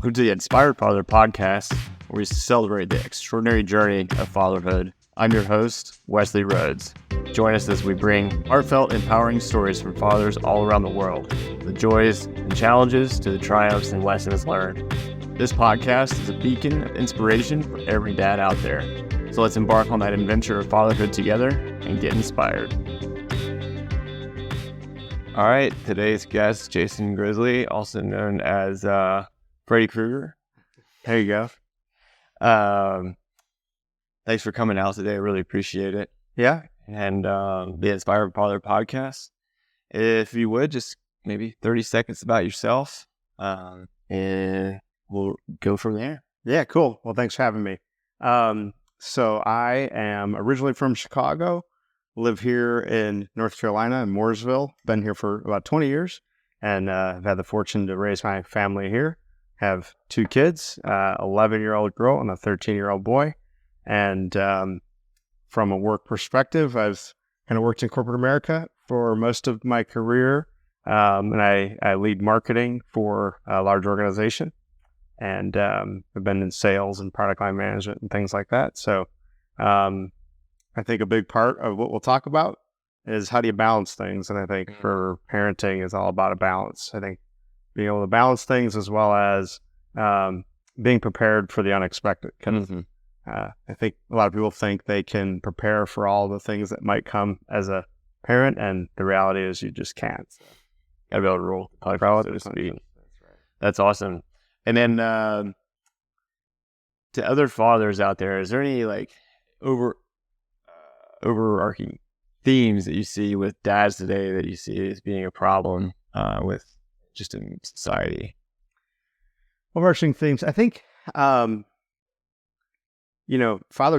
Welcome to the Inspired Father podcast, where we celebrate the extraordinary journey of fatherhood. I'm your host, Wesley Rhoads. Join us as we bring heartfelt, empowering stories from fathers all around the world, the joys and challenges to the triumphs and lessons learned. This podcast is a beacon of inspiration for every dad out there. So let's embark on that adventure of fatherhood together and get inspired. All right, today's guest, Jason Grizzi, also known as Freddy Krueger. There you go. Thanks for coming out today. I really appreciate it. Yeah. And the Inspired Father podcast. If you would, just maybe 30 seconds about yourself, and we'll go from there. Yeah, cool. Well, thanks for having me. So I am originally from Chicago, live here in North Carolina in Mooresville. Been here for about 20 years, and I've had the fortune to raise my family here. Have two kids, 11-year-old girl and a 13-year-old boy. And from a work perspective, I've kind of worked in corporate America for most of my career, and I lead marketing for a large organization. And I've been in sales and product line management and things like that. So I think a big part of what we'll talk about is how do you balance things. And I think for parenting is all about a balance. I think being able to balance things as well as being prepared for the unexpected. I think a lot of people think they can prepare for all the things that might come as a parent, and the reality is you just can't. So, Gotta be able to roll, so to speak. That's awesome. And then to other fathers out there, is there any like overarching themes that you see with dads today that you see as being a problem with just in society? Overarching themes, I think, fathers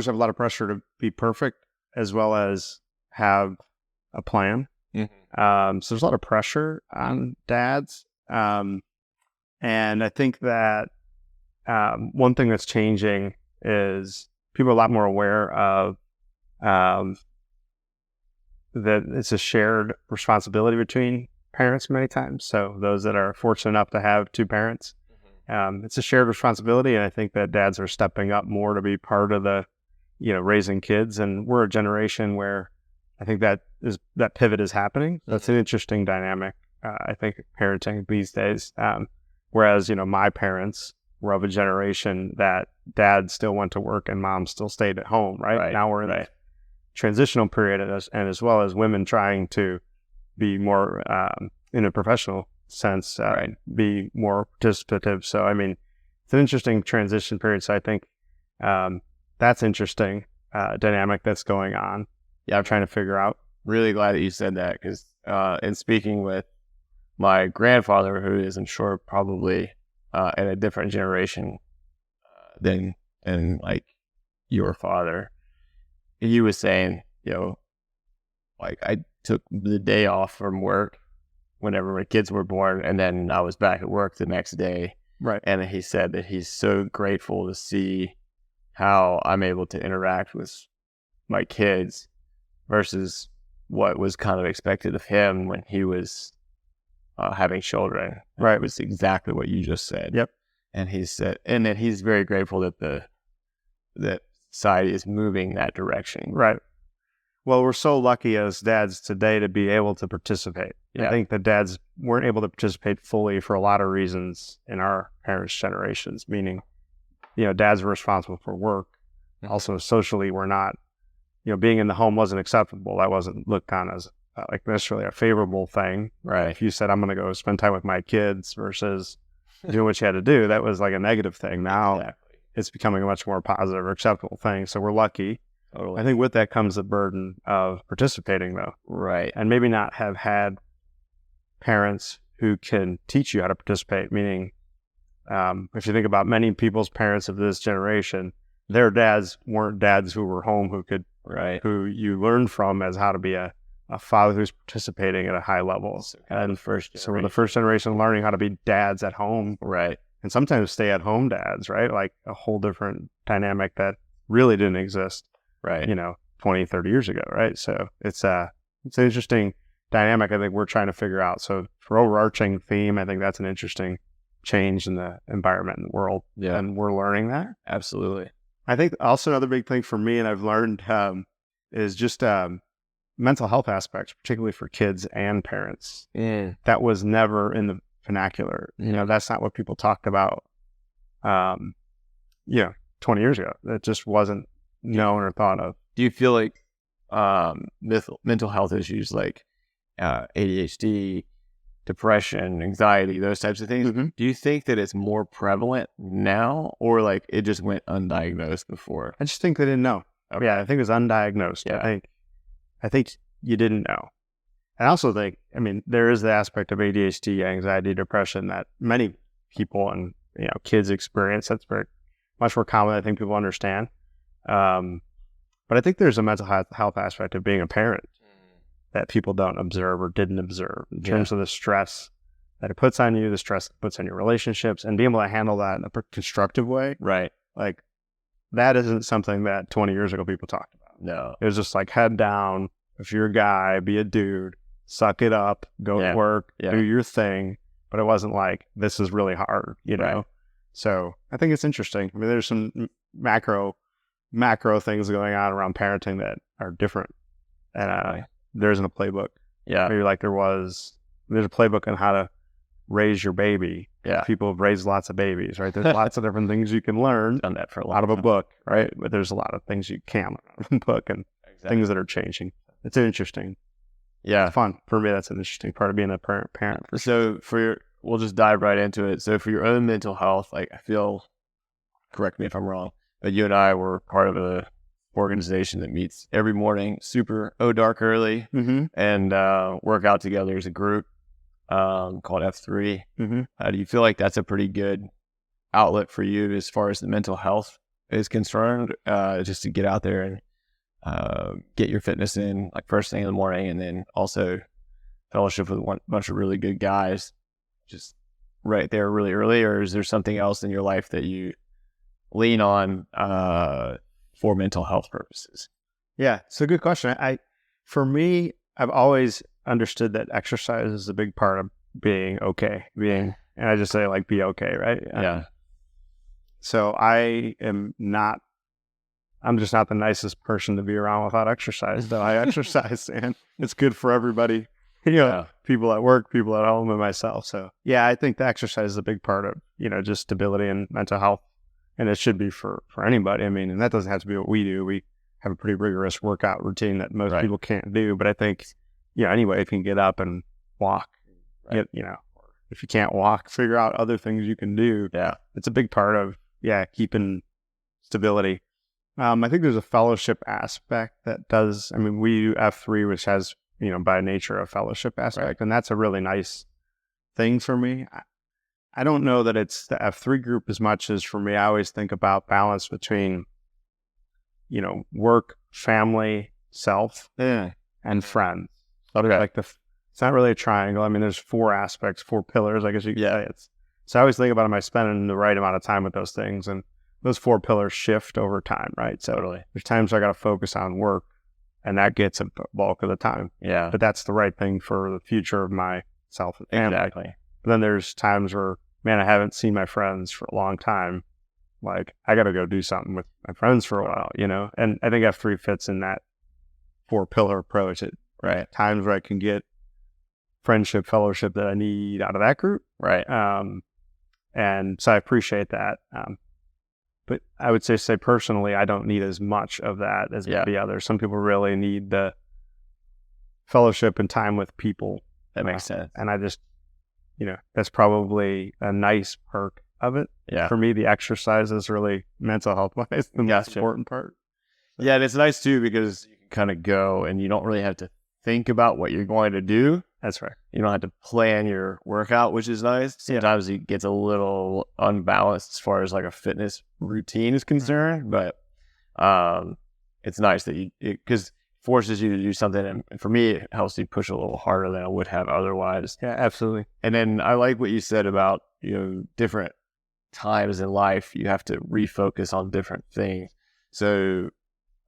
have a lot of pressure to be perfect as well as have a plan. So there's a lot of pressure on dads. And I think that one thing that's changing is people are a lot more aware of that it's a shared responsibility between parents many times. So those that are fortunate enough to have two parents, it's a shared responsibility. And I think that dads are stepping up more to be part of the, raising kids. And we're a generation where I think that pivot is happening. That's an interesting dynamic, I think, parenting these days. Whereas, my parents were of a generation that dad still went to work and mom still stayed at home, right? Now we're in a transitional period, and as well as women trying to be more, in a professional sense, be more participative. So, I mean, it's an interesting transition period. So I think that's interesting dynamic that's going on. Yeah, I'm trying to figure out. Really glad that you said that, because in speaking with my grandfather, who is, I'm sure, probably in a different generation than like your father, he was saying, like I took the day off from work whenever my kids were born, and then I was back at work the next day. Right. And he said that he's so grateful to see how I'm able to interact with my kids versus what was kind of expected of him when he was having children. Right. It was exactly what you just said. Yep. And he said, and that he's very grateful that society is moving that direction. Right. Well, we're so lucky as dads today to be able to participate. Yeah. I think that dads weren't able to participate fully for a lot of reasons in our parents' generations, meaning, dads were responsible for work. Also, socially, we're not, being in the home wasn't acceptable. That wasn't looked on as like necessarily a favorable thing. Right. If you said, I'm going to go spend time with my kids versus doing what you had to do, that was like a negative thing. Now it's becoming a much more positive or acceptable thing. So we're lucky. Totally. I think with that comes the burden of participating, though. Right. And maybe not have had parents who can teach you how to participate, meaning if you think about many people's parents of this generation, their dads weren't dads who were home who you learned from as how to be a father who's participating at a high level. So we're the first generation learning how to be dads at home. Right. And sometimes stay at home dads, right? Like a whole different dynamic that really didn't exist. Right. 20, 30 years ago, right? So it's an interesting dynamic I think we're trying to figure out. So for overarching theme, I think that's an interesting change in the environment and the world. Yeah. And we're learning that. Absolutely. I think also another big thing for me, and I've learned, is just mental health aspects, particularly for kids and parents. Yeah. That was never in the vernacular. That's not what people talked about, 20 years ago. It just wasn't known or thought of. Do you feel like mental health issues like ADHD, depression, anxiety, those types of things, do you think that it's more prevalent now, or like it just went undiagnosed before? I just think they didn't know. Okay. Yeah, I think it was undiagnosed. Yeah. I think you didn't know. I also think, there is the aspect of ADHD, anxiety, depression that many people and kids experience. That's very much more common than I think people understand. But I think there's a mental health aspect of being a parent that people don't observe or didn't observe in terms of the stress that it puts on you, the stress it puts on your relationships, and being able to handle that in a constructive way. Right. Like, that isn't something that 20 years ago people talked about. No. It was just like, head down. If you're a guy, be a dude, suck it up, go to work, do your thing. But it wasn't like, this is really hard, know? So I think it's interesting. There's some macro things going on around parenting that are different. And there isn't a playbook. Yeah. Maybe like there's a playbook on how to raise your baby. Yeah. People have raised lots of babies, right? There's lots of different things you can learn Done that for a out of a time. book, right? But there's a lot of things you can't learn out of a book and things that are changing. It's interesting. Yeah. It's fun. For me, that's an interesting part of being a parent. So we'll just dive right into it. So for your own mental health, like I feel, correct me if I'm wrong, but you and I were part of a organization that meets every morning, super dark early, and work out together as a group called F3. Do you feel like that's a pretty good outlet for you as far as the mental health is concerned, just to get out there and get your fitness in like first thing in the morning, and then also fellowship with a bunch of really good guys just right there really early? Or is there something else in your life that you lean on for mental health purposes? Yeah, it's a good question. For me, I've always understood that exercise is a big part of being okay, and I just say like, be okay, right? Yeah. So I'm just not the nicest person to be around without exercise, though I exercise, and it's good for everybody, people at work, people at home, and myself. So yeah, I think the exercise is a big part of, just stability and mental health. And it should be for anybody. And that doesn't have to be what we do. We have a pretty rigorous workout routine that most people can't do. But I think, anyway, if you can get up and walk, if you can't walk, figure out other things you can do. Yeah. It's a big part of, keeping stability. I think there's a fellowship aspect that does, we do F3, which has, by nature a fellowship aspect. And that's a really nice thing for me. I don't know that it's the F3 group as much as for me. I always think about balance between, work, family, self, and friends. Okay. Like it's not really a triangle. There's 4 aspects, 4 pillars, I guess you could say. So I always think about, am I spending the right amount of time with those things? And those 4 pillars shift over time, right? So there's times I got to focus on work, and that gets a bulk of the time. Yeah. But that's the right thing for the future of myself and family. Exactly. But then there's times where, man, I haven't seen my friends for a long time. Like, I got to go do something with my friends for a while, And I think F3 fits in that 4-pillar approach. Times where I can get friendship, fellowship that I need out of that group. Right. And so I appreciate that. But I would say personally, I don't need as much of that as maybe others. Some people really need the fellowship and time with people. That makes sense. And I just, that's probably a nice perk of it. Yeah. For me, the exercise is really mental health wise the most important part. Yeah, and it's nice too because you can kind of go and you don't really have to think about what you're going to do. That's right. You don't have to plan your workout, which is nice. Sometimes it gets a little unbalanced as far as like a fitness routine is concerned, but it's nice that because forces you to do something, and for me, it helps you push a little harder than I would have otherwise. Yeah, absolutely. And then I like what you said about, different times in life, you have to refocus on different things. So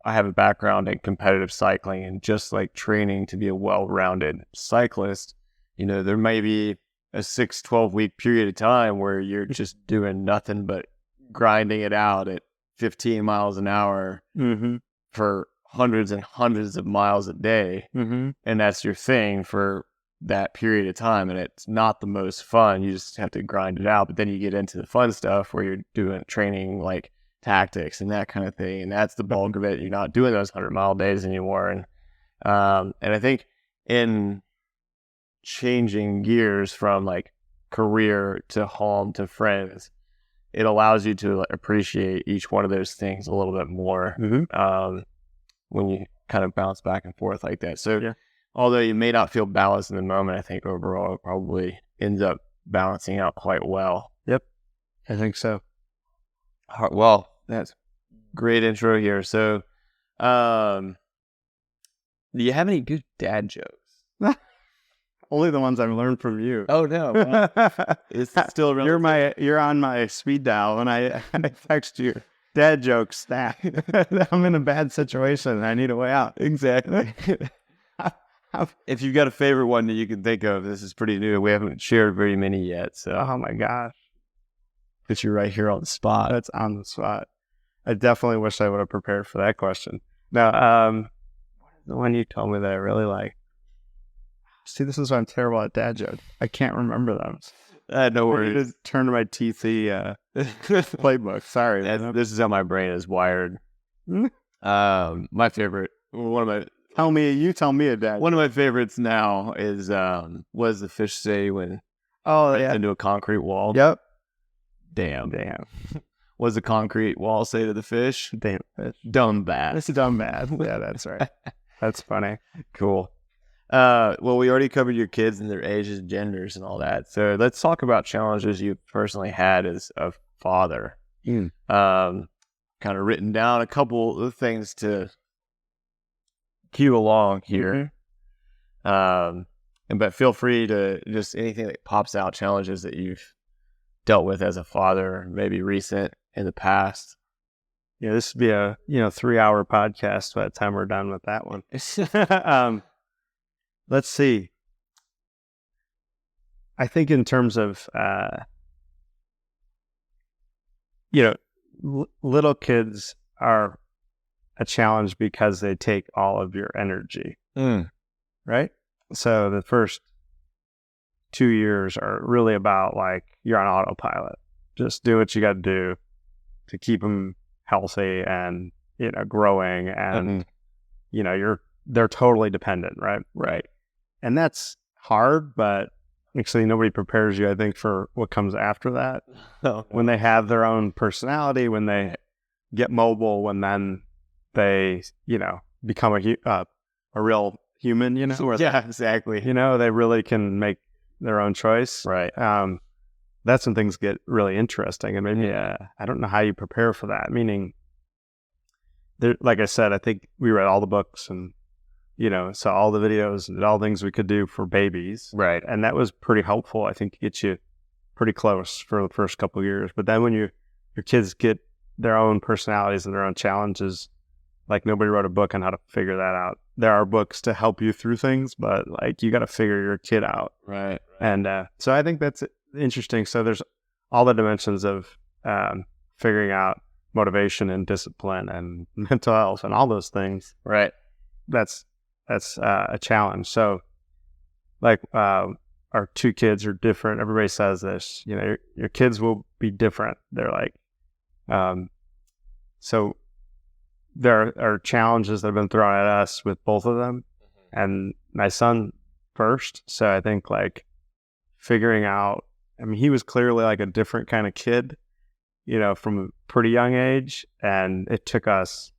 I have a background in competitive cycling, and just like training to be a well-rounded cyclist, there may be a 6-12 week period of time where you're just doing nothing but grinding it out at 15 miles an hour for hundreds and hundreds of miles a day. And that's your thing for that period of time. And it's not the most fun. You just have to grind it out. But then you get into the fun stuff where you're doing training like tactics and that kind of thing. And that's the bulk of it. You're not doing those 100-mile days anymore. And I think in changing gears from like career to home to friends, it allows you to appreciate each one of those things a little bit more when you kind of bounce back and forth like that. So although you may not feel balanced in the moment, I think overall it probably ends up balancing out quite well. Yep, I think so. Well, that's great intro here. So do you have any good dad jokes? Only the ones I've learned from you. Oh no, well, it's still relative. You're on my speed dial when I text you. Dad jokes. That I'm in a bad situation. I need a way out. Exactly. If you've got a favorite one that you can think of, this is pretty new. We haven't shared very many yet. So, oh my gosh, but you're right here on the spot. That's on the spot. I definitely wish I would have prepared for that question. Now, what is the one you told me that I really like? See, this is why I'm terrible at dad jokes. I can't remember them. No worries. I just turn to my TC playbook. Sorry. This is how my brain is wired. My favorite, you tell me a dad. One of my favorites now is what does the fish say when into a concrete wall? Yep. Damn. What does the concrete wall say to the fish? Damn fish. Dumb bad. It's a dumb bad. Yeah, that's right. That's funny. Cool. Well, we already covered your kids and their ages, genders, and all that. So let's talk about challenges you personally had as a father. Kind of written down a couple of things to cue along here. But feel free to just anything that pops out, challenges that you've dealt with as a father, maybe recent in the past. Yeah, this would be a 3-hour podcast by the time we're done with that one. Let's see. I think in terms of, little kids are a challenge because they take all of your energy, right? So the first 2 years are really about like you're on autopilot. Just do what you got to do to keep them healthy and, growing and, they're totally dependent, right? Right. And that's hard, but actually nobody prepares you, I think, for what comes after that. When they have their own personality, when they get mobile, when then they, become a real human, Yeah, exactly. They really can make their own choice. Right. That's when things get really interesting. And maybe, I don't know how you prepare for that. Meaning, like I said, I think we read all the books and, saw all the videos and did all the things we could do for babies. Right. And that was pretty helpful, I think, to get you pretty close for the first couple of years. But then when your kids get their own personalities and their own challenges, like nobody wrote a book on how to figure that out. There are books to help you through things, but like you got to figure your kid out. Right. And so I think that's interesting. So there's all the dimensions of figuring out motivation and discipline and mental health and all those things. Right. That's a challenge. So like our 2 kids are different. Everybody says this, your kids will be different. They're like, so there are challenges that have been thrown at us with both of them and my son first. So I think like figuring out, he was clearly like a different kind of kid, from a pretty young age. And it took us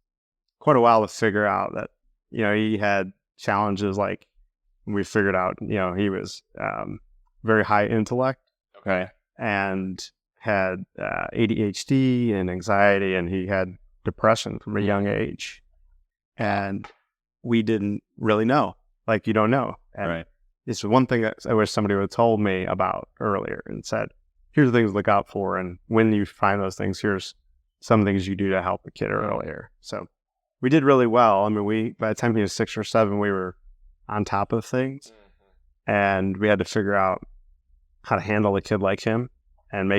quite a while to figure out that, he had challenges. Like we figured out, he was very high intellect. Okay. And had ADHD and anxiety, and he had depression from a young age. And we didn't really know. Like you don't know. And right. It's one thing that I wish somebody would have told me about earlier and said, here's the things to look out for. And when you find those things, here's some things you do to help the kid earlier. So we did really well. By the time he was 6 or 7, we were on top of things. And we had to figure out how to handle a kid like him and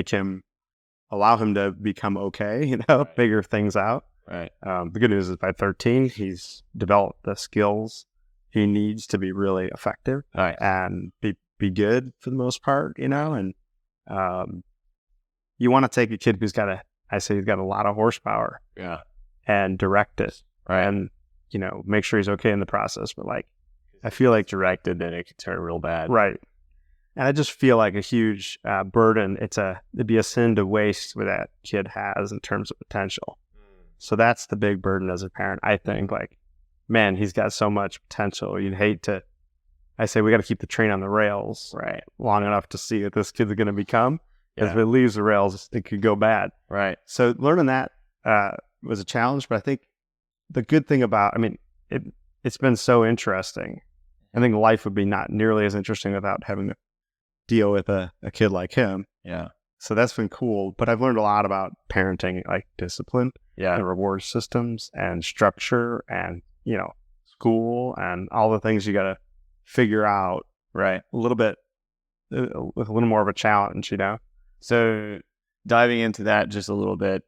allow him to become okay, figure things out. Right. The good news is by 13, he's developed the skills he needs to be really effective and be good for the most part, and you want to take a kid who's got a lot of horsepower and direct it and, make sure he's okay in the process. But like, I feel like directed, then it could turn real bad. Right. And I just feel like a huge burden. It'd be a sin to waste what that kid has in terms of potential. So that's the big burden as a parent. I think, like, man, he's got so much potential. You'd hate to. I say we got to keep the train on the rails long enough to see what this kid's going to become. If it leaves the rails, it could go bad. Right. So learning that was a challenge. But I think the good thing it's been so interesting. I think life would be not nearly as interesting without having to deal with a kid like him. Yeah. So that's been cool. But I've learned a lot about parenting, like discipline and reward systems and structure and, school and all the things you got to figure out. Right. A little bit with a little more of a challenge, So diving into that just a little bit,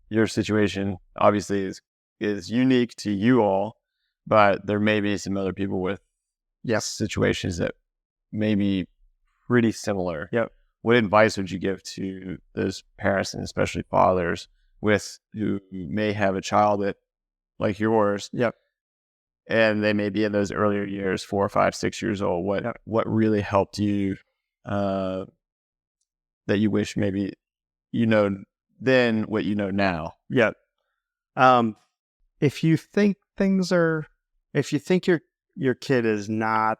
your situation obviously is unique to you all, but there may be some other people with situations that may be pretty similar. Yep. What advice would you give to those parents, and especially fathers, who may have a child that, like yours, and they may be in those earlier years, 4, 5, 6 years old? What really helped you that you wish maybe then what you know now? Yeah. If you think your kid is not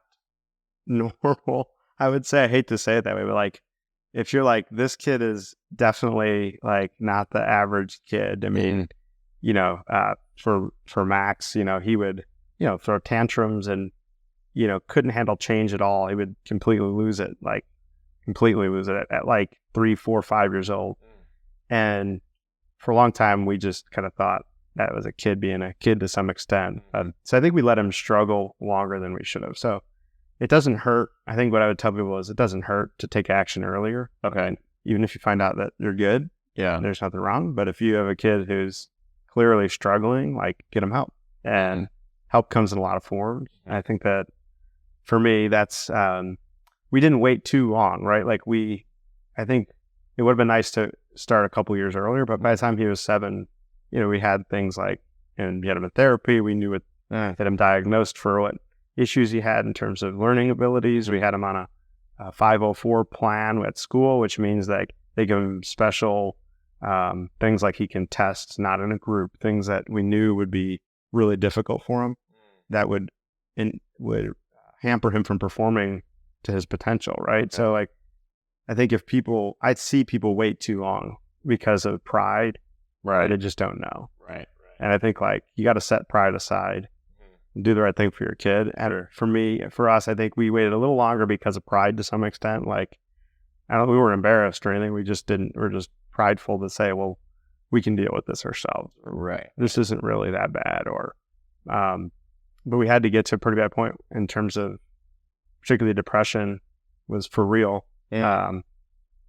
normal, I would say, I hate to say it that way, but like, if you're like, this kid is definitely like not the average kid. I mean, for Max, he would, throw tantrums and, couldn't handle change at all. He would completely lose it at like 3, 4, 5 years old. And for a long time, we just kind of thought that was a kid being a kid to some extent. So I think we let him struggle longer than we should have. So it doesn't hurt. I think what I would tell people is it doesn't hurt to take action earlier. Okay. Even if you find out that you're good, there's nothing wrong. But if you have a kid who's clearly struggling, like, get him help. And help comes in a lot of forms. And I think that for me, that's, we didn't wait too long, right? Like I think it would have been nice to start a couple years earlier, but by the time he was 7, we had things like, and we had him in therapy. We knew had him diagnosed for what issues he had in terms of learning abilities. We had him on a 504 plan at school, which means that they give him special things like he can test not in a group, things that we knew would be really difficult for him that would hamper him from performing to his potential, right? So like, I think I'd see people wait too long because of pride, right? They just don't know, right? And I think like you got to set pride aside and do the right thing for your kid. And for us, I think we waited a little longer because of pride to some extent. Like, we weren't embarrassed or anything. We just we're just prideful to say, well, we can deal with this ourselves. Right. This isn't really that bad. But we had to get to a pretty bad point in terms of, particularly depression was for real. Yeah.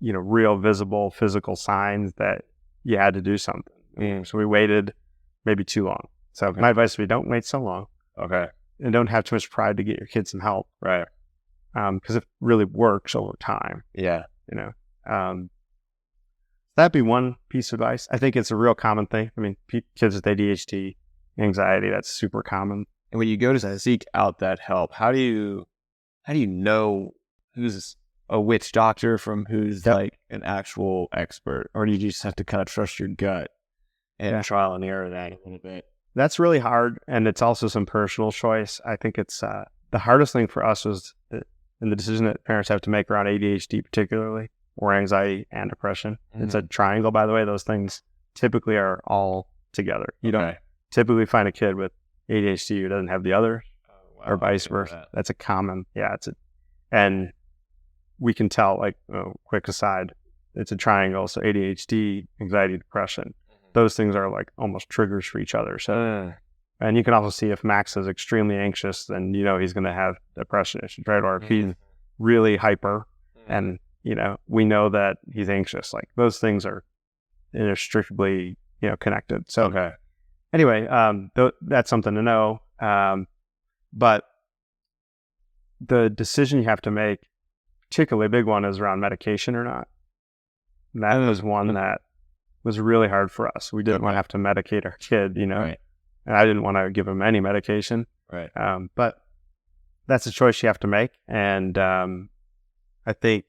Real visible physical signs that you had to do something. So we waited maybe too long. So my advice would be, don't wait so long. Okay. And don't have too much pride to get your kids some help. Right. Because it really works over time. Yeah. That'd be one piece of advice. I think it's a real common thing. I mean, kids with ADHD, anxiety, that's super common. And when you go to seek out that help, how do you know who's a witch doctor from who's like an actual expert? Or do you just have to kind of trust your gut and trial and error that a little bit? That's really hard. And it's also some personal choice. I think it's the hardest thing for us was in the decision that parents have to make around ADHD particularly, or anxiety and depression. It's a triangle, by the way. Those things typically are all together. You don't typically find a kid with ADHD who doesn't have the other, or vice versa. That's a common, and we can tell, like, quick aside, it's a triangle. So ADHD, anxiety, depression, those things are like almost triggers for each other. So, and you can also see if Max is extremely anxious, then he's going to have depression issues, right? Or if he's really hyper, and we know that he's anxious. Like those things are inextricably connected. So anyway, that's something to know. But the decision you have to make, particularly a big one, is around medication or not. And that was one that was really hard for us. We didn't want to have to medicate our kid, Right. and I didn't want to give him any medication. Right. But that's a choice you have to make. And I think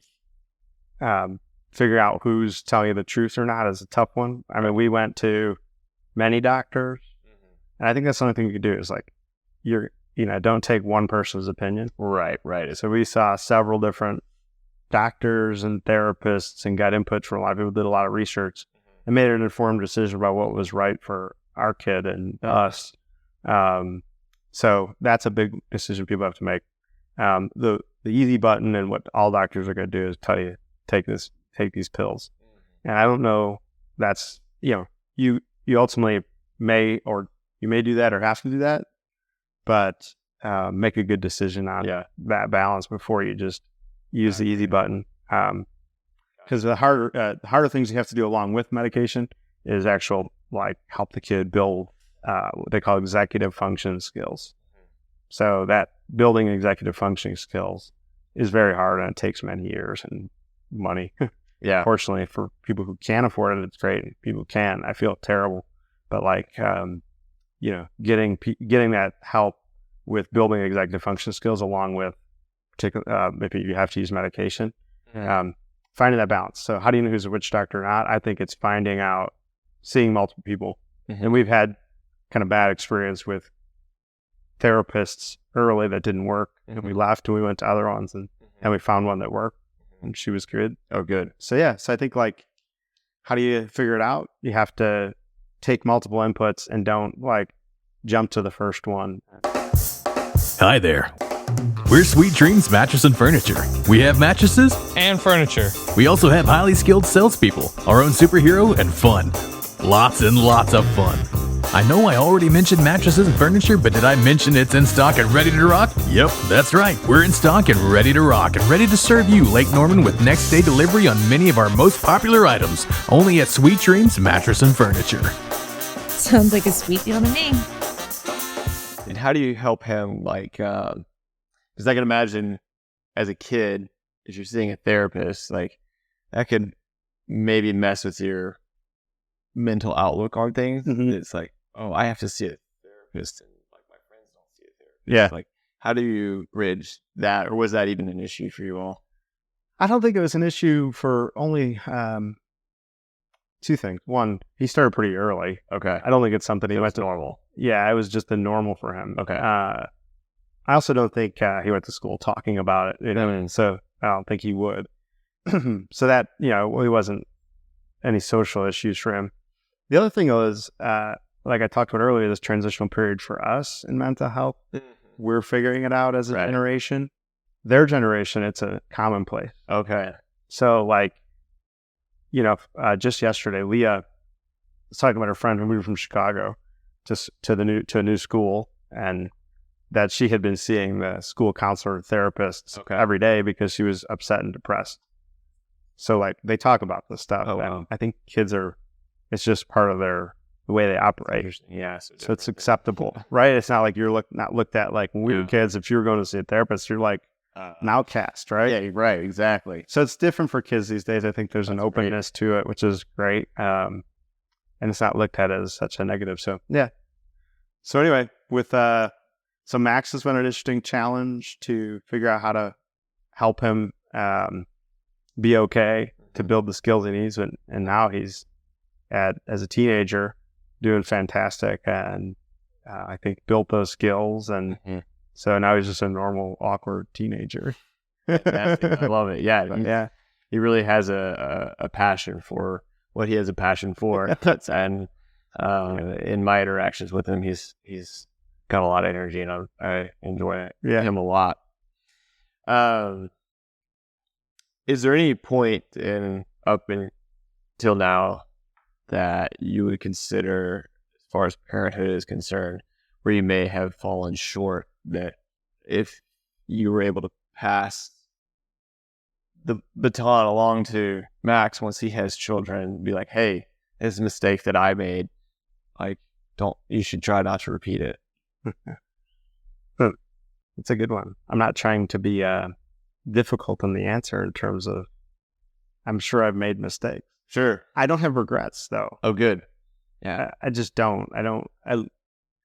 figuring out who's telling you the truth or not is a tough one. I mean, we went to many doctors, and I think that's the only thing you can do is like, don't take one person's opinion. Right. So we saw several different doctors and therapists and got input from a lot of people, did a lot of research, and made an informed decision about what was right for our kid and us. So that's a big decision people have to make. The easy button and what all doctors are going to do is tell you, take these pills. And I don't know, that's, you ultimately may do that or have to do that, but make a good decision on that balance before you just use the easy button. Because the harder things you have to do along with medication is actual, like, help the kid build what they call executive function skills. So that building executive functioning skills is very hard, and it takes many years and money. Fortunately for people who can't afford it, it's great. People can. I feel terrible, but like getting that help with building executive function skills, along with particular if you have to use medication, finding that balance. So how do you know who's a witch doctor or not? I think it's finding out, seeing multiple people, and we've had kind of bad experience with therapists early that didn't work, and we left and we went to other ones, and we found one that worked, and she was good. Oh, good. So I think, like, how do you figure it out? You have to take multiple inputs and don't like jump to the first one. Hi there. We're Sweet Dreams Mattress and Furniture. We have mattresses and furniture. We also have highly skilled salespeople, our own superhero, and fun. Lots and lots of fun. I know I already mentioned mattresses and furniture, but did I mention it's in stock and ready to rock? Yep, that's right. We're in stock and ready to rock and ready to serve you, Lake Norman, with next day delivery on many of our most popular items. Only at Sweet Dreams Mattress and Furniture. Sounds like a sweet deal to me. And how do you help him, like, because I can imagine as a kid, if you're seeing a therapist, like, that could maybe mess with your mental outlook on things. It's like, oh, I have to see a therapist, and like my friends don't see a therapist. Like, how do you bridge that, or was that even an issue for you all? I don't think it was an issue for only two things. One, he started pretty early. Okay. I don't think it's something he went to normal. Yeah, it was just the normal for him. Okay. I also don't think he went to school talking about it. So I don't think he would. So that, it wasn't any social issues for him. The other thing was, like I talked about earlier, this transitional period for us in mental health, we're figuring it out as a generation. Their generation, it's a commonplace. Okay. So, like, just yesterday, Leah was talking about her friend who moved from Chicago to a new school, and that she had been seeing the school counselor therapists every day because she was upset and depressed. So, like, they talk about this stuff. I think kids it's just part of the way they operate. Yeah. So it's acceptable, right? It's not like you're not looked at like when we were kids. If you were going to see a therapist, you're like an outcast, right? Yeah, right, exactly. So it's different for kids these days. I think there's an openness to it, which is great. And it's not looked at as such a negative. So, yeah. So anyway, so Max has been an interesting challenge to figure out how to help him be okay, to build the skills he needs. And now he's as a teenager doing fantastic, and I think built those skills. And so now he's just a normal, awkward teenager. Fantastic. I love it. Yeah. He really has a passion for what he has a passion for. And in my interactions with him, he's got a lot of energy, and I enjoy him a lot. Is there any point up until now that you would consider, as far as parenthood is concerned, where you may have fallen short, that if you were able to pass the baton along to Max once he has children, be like, hey, this is a mistake that I made. Like, you should try not to repeat it. It's a good one. I'm not trying to be difficult in the answer in terms of, I'm sure I've made mistakes. Sure. I don't have regrets though. Oh, good. Yeah. I just don't. I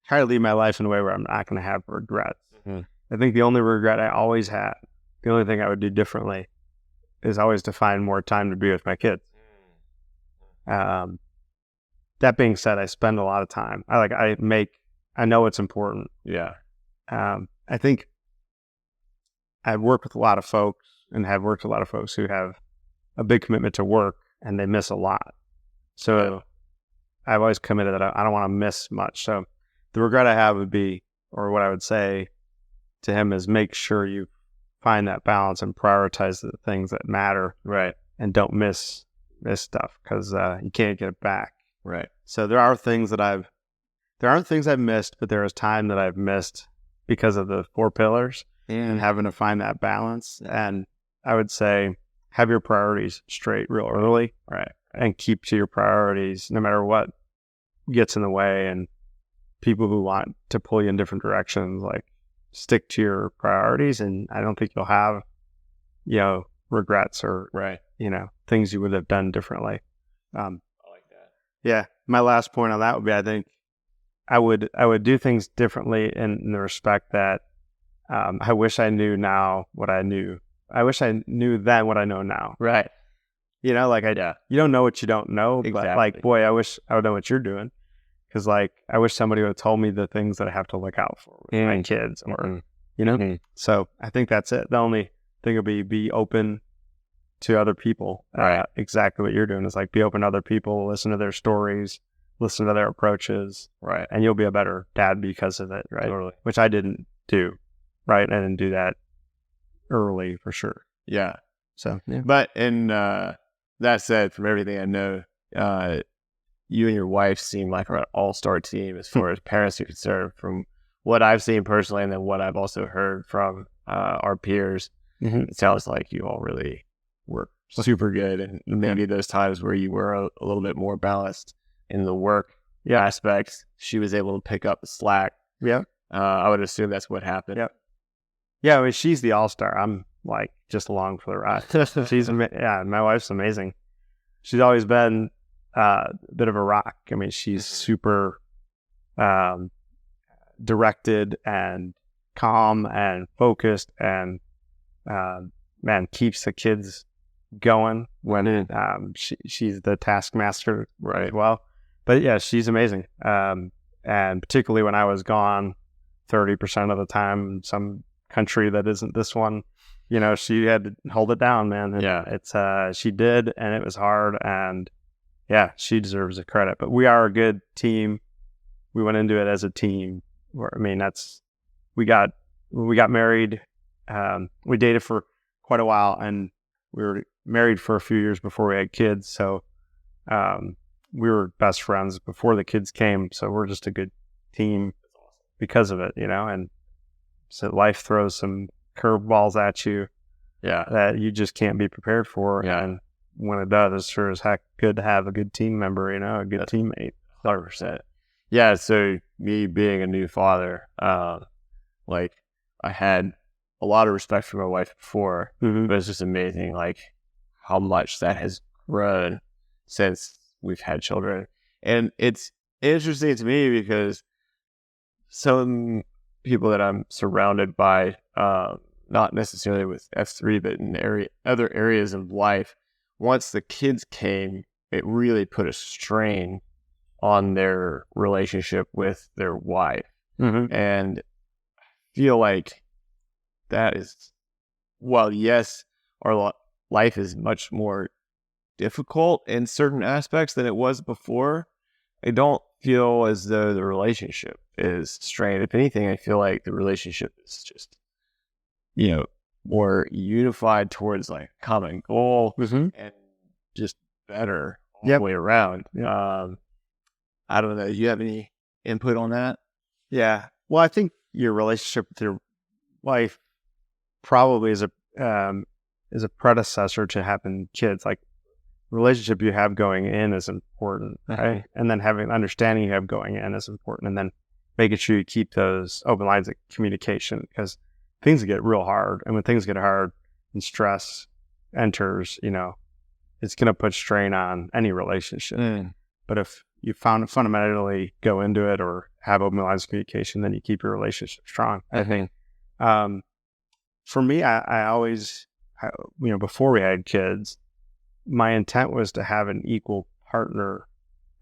try to lead my life in a way where I'm not going to have regrets. Mm-hmm. I think the only regret I always had, the only thing I would do differently is always to find more time to be with my kids. That being said, I spend a lot of time. I know it's important. Yeah. I think I've worked with a lot of folks and have worked with a lot of folks who have a big commitment to work and they miss a lot. So I've always committed that I don't want to miss much. So the regret I have would be, or what I would say to him is, make sure you find that balance and prioritize the things that matter. Right. And don't miss stuff, because you can't get it back. Right. So there aren't things I've missed, but there is time that I've missed because of the 4 pillars and having to find that balance. And I would say, have your priorities straight real early. Right. And keep to your priorities no matter what gets in the way, and people who want to pull you in different directions, like, stick to your priorities. And I don't think you'll have, regrets or, things you would have done differently. I like that. Yeah. My last point on that would be, I think I would do things differently in the respect that I wish I knew now what I knew. I wish I knew then what I know now. Right. You don't know what you don't know. Exactly. But like, boy, I wish I would know what you're doing. Because like, I wish somebody would have told me the things that I have to look out for with my kids, or, So I think that's it. The only thing would be open to other people. Right. Exactly what you're doing is like, be open to other people, listen to their stories, listen to their approaches. Right. And you'll be a better dad because of it. Right. Totally. Which I didn't do. Right. I didn't do that early for sure. Yeah. So, yeah. But that said, from everything I know, you and your wife seem like an all-star team as far as parents are concerned, from what I've seen personally, and then what I've also heard from our peers. Mm-hmm. It sounds like you all really were super good, and maybe those times where you were a little bit more balanced in the work aspects, she was able to pick up the slack. Yeah. I would assume that's what happened. Yep. Yeah, I mean, she's the all-star. I'm like just along for the ride. My wife's amazing. She's always been a bit of a rock. I mean, she's super directed and calm and focused, and keeps the kids going when she's the taskmaster, right, as well. But yeah, she's amazing. And particularly when I was gone 30% of the time in some country that isn't this one, she had to hold it down, man. And she did, and it was hard, and she deserves the credit. But we are a good team. We went into it as a team. We got married. We dated for quite a while, and we were married for a few years before we had kids. So we were best friends before the kids came. So we're just a good team because of it, and so life throws some curveballs at you that you just can't be prepared for. And when it does, it's sure as heck good to have a good team member, a good teammate. 100%. Yeah, so me being a new father, I had a lot of respect for my wife before, but it's just amazing, how much that has grown since we've had children. And it's interesting to me because some people that I'm surrounded by, not necessarily with F3, but in other areas of life, once the kids came, it really put a strain on their relationship with their wife. And I feel like that is, yes, our life is much more difficult in certain aspects than it was before, I don't feel as though the relationship is strained. If anything, I feel like the relationship is just, more unified towards common goal and just better all the way around. I don't know. Do you have any input on that? Yeah. Well, I think your relationship with your wife probably is is a predecessor to having kids. Like, relationship you have going in is important, right? And then having understanding you have going in is important, and then making sure you keep those open lines of communication, because things get real hard, and when things get hard and stress enters, it's going to put strain on any relationship. But if you fundamentally go into it or have open lines of communication, then you keep your relationship strong. I think for me, I always, before we had kids, my intent was to have an equal partner,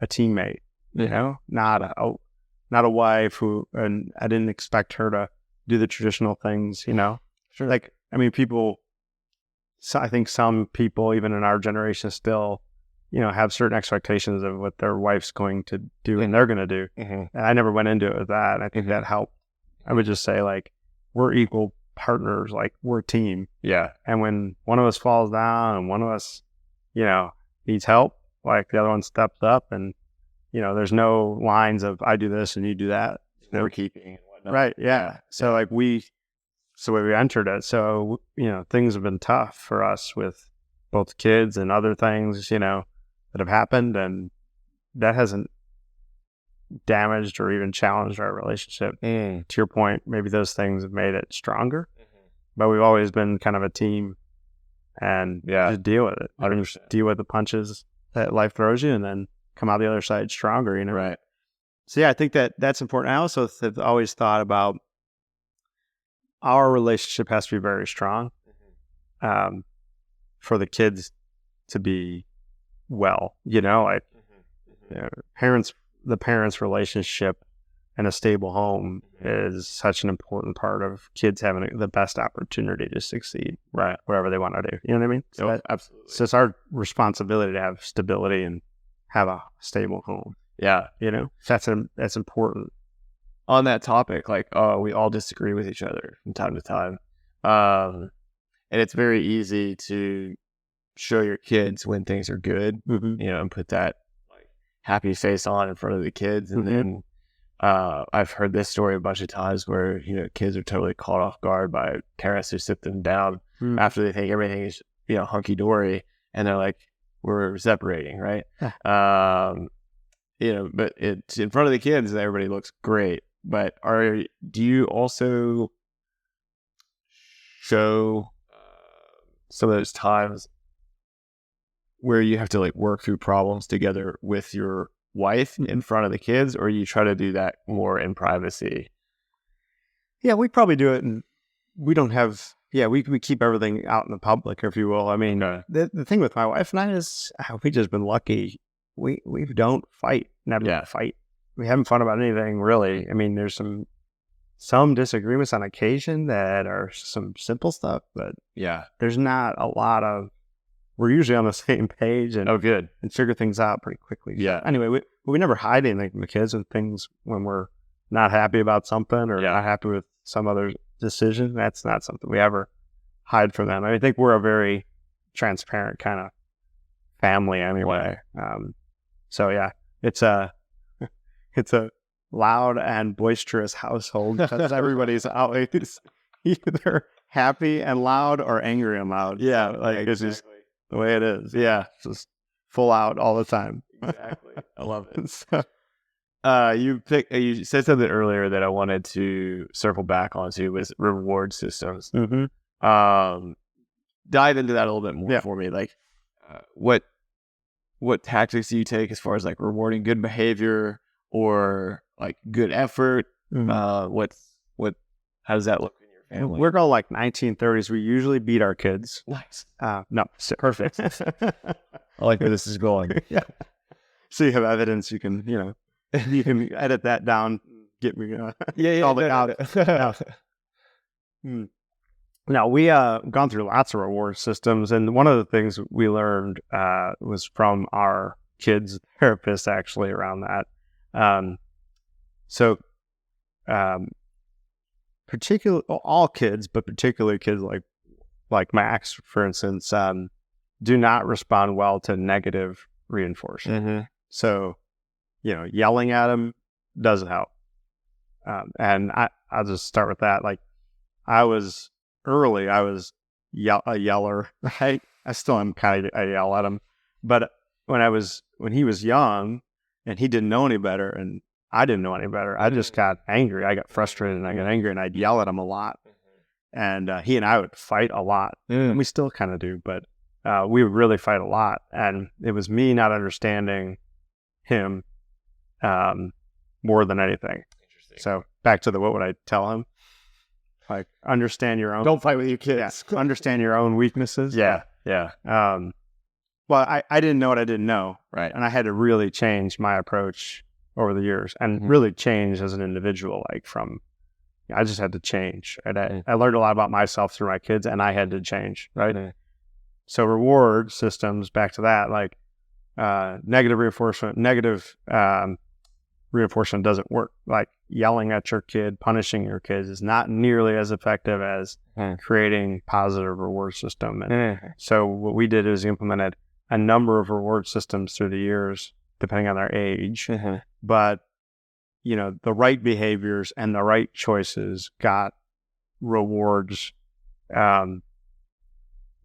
a teammate, not a wife who, and I didn't expect her to do the traditional things, Sure. Like, I mean, I think some people, even in our generation, still, have certain expectations of what their wife's going to do and they're going to do. And I never went into it with that. And I think that helped. I would just say, like, we're equal partners, like, we're a team. Yeah. And when one of us falls down and one of us, needs help, like, the other one steps up, and, there's no lines of I do this and you do that. We're keeping and whatnot. Right. Yeah. So like it's the way we entered it. So, things have been tough for us with both kids and other things, that have happened, and that hasn't damaged or even challenged our relationship. To your point, maybe those things have made it stronger, but we've always been kind of a team, and just deal with it. 100%. Deal with the punches that life throws you, and then come out the other side stronger, Right. So I think that's important. I also have always thought about our relationship has to be very strong for the kids to be well, like the parents' relationship and a stable home is such an important part of kids having the best opportunity to succeed, right? Whatever they want to do. You know what I mean? So absolutely. So it's our responsibility to have stability and have a stable home. Yeah. That's important. On that topic, like, we all disagree with each other from time to time. And it's very easy to show your kids when things are good, and put that like happy face on in front of the kids. And then I've heard this story a bunch of times where, kids are totally caught off guard by parents who sit them down after they think everything is, hunky dory, and they're like, we're separating, right? But it's in front of the kids and everybody looks great. But do you also show some of those times where you have to like work through problems together with your wife in front of the kids, or you try to do that more in privacy? Yeah, we probably do it, and we don't have. Yeah, we keep everything out in the public, if you will. I mean, the thing with my wife and I is we've just been lucky. We don't fight, never fight. We haven't fought about anything really. I mean, there's some disagreements on occasion that are some simple stuff, but there's not a lot of. We're usually on the same page and and figure things out pretty quickly. Yeah. So anyway, we never hide anything from the kids and things when we're not happy about something or not happy with some other decision. That's not something we ever hide from them. I think we're a very transparent kind of family anyway. So yeah, it's a loud and boisterous household because everybody's always either happy and loud or angry and loud. Yeah, like it's just the way it is. Yeah, just full out all the time. Exactly. I love it. So, you said something earlier that I wanted to circle back onto was reward systems. Dive into that a little bit more for me. Like, what tactics do you take as far as like rewarding good behavior or like good effort? How does that look in your family? We're all like 1930s. We usually beat our kids. Nice. No, perfect. I like where this is going. Yeah. So you have evidence. You can, you can edit that down. Get me. Out. Now we gone through lots of reward systems, and one of the things we learned was from our kids therapist actually around that. Particularly all kids, but particularly kids like Max, for instance, do not respond well to negative reinforcement. So, yelling at them doesn't help. And I'll just start with that. Like, I was a yeller, right? I still am I yell at him. But when he was young and he didn't know any better and I didn't know any better, I just got angry. I got frustrated and I got angry and I'd yell at him a lot. And he and I would fight a lot. And we still kind of do, but we would really fight a lot. And it was me not understanding him more than anything. Interesting. So back to what would I tell him? Like, understand your own. Don't fight with your kids. Yeah, understand your own weaknesses. Yeah. Well, I didn't know what I didn't know. Right. And I had to really change my approach over the years and really change as an individual. I just had to change. And I learned a lot about myself through my kids and I had to change. Right. So reward systems, back to that, like negative reinforcement doesn't work. Like yelling at your kid, punishing your kids is not nearly as effective as creating positive reward system. And so what we did is implemented a number of reward systems through the years, depending on their age. But, the right behaviors and the right choices got rewards. So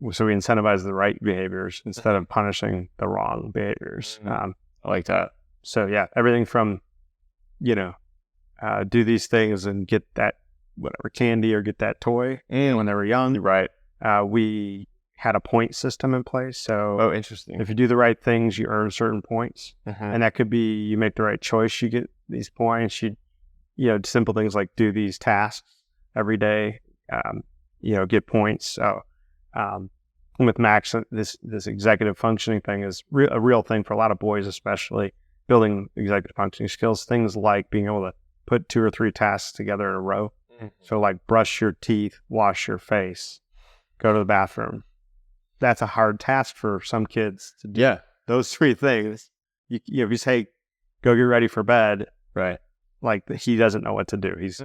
we incentivize the right behaviors instead of punishing the wrong behaviors. I like that. So yeah, everything from, do these things and get that whatever candy or get that toy when they were young. Right. We had a point system in place. So interesting. if you do the right things, you earn certain points. And that could be you make the right choice, you get these points. Simple things like do these tasks every day, get points. So with Max, this executive functioning thing is a real thing for a lot of boys, especially building executive functioning skills, things like being able to put 2 or 3 tasks together in a row. So like brush your teeth, wash your face, go to the bathroom. That's a hard task for some kids to do. Yeah. Those 3 things. If you say, go get ready for bed, right? Like he doesn't know what to do. He's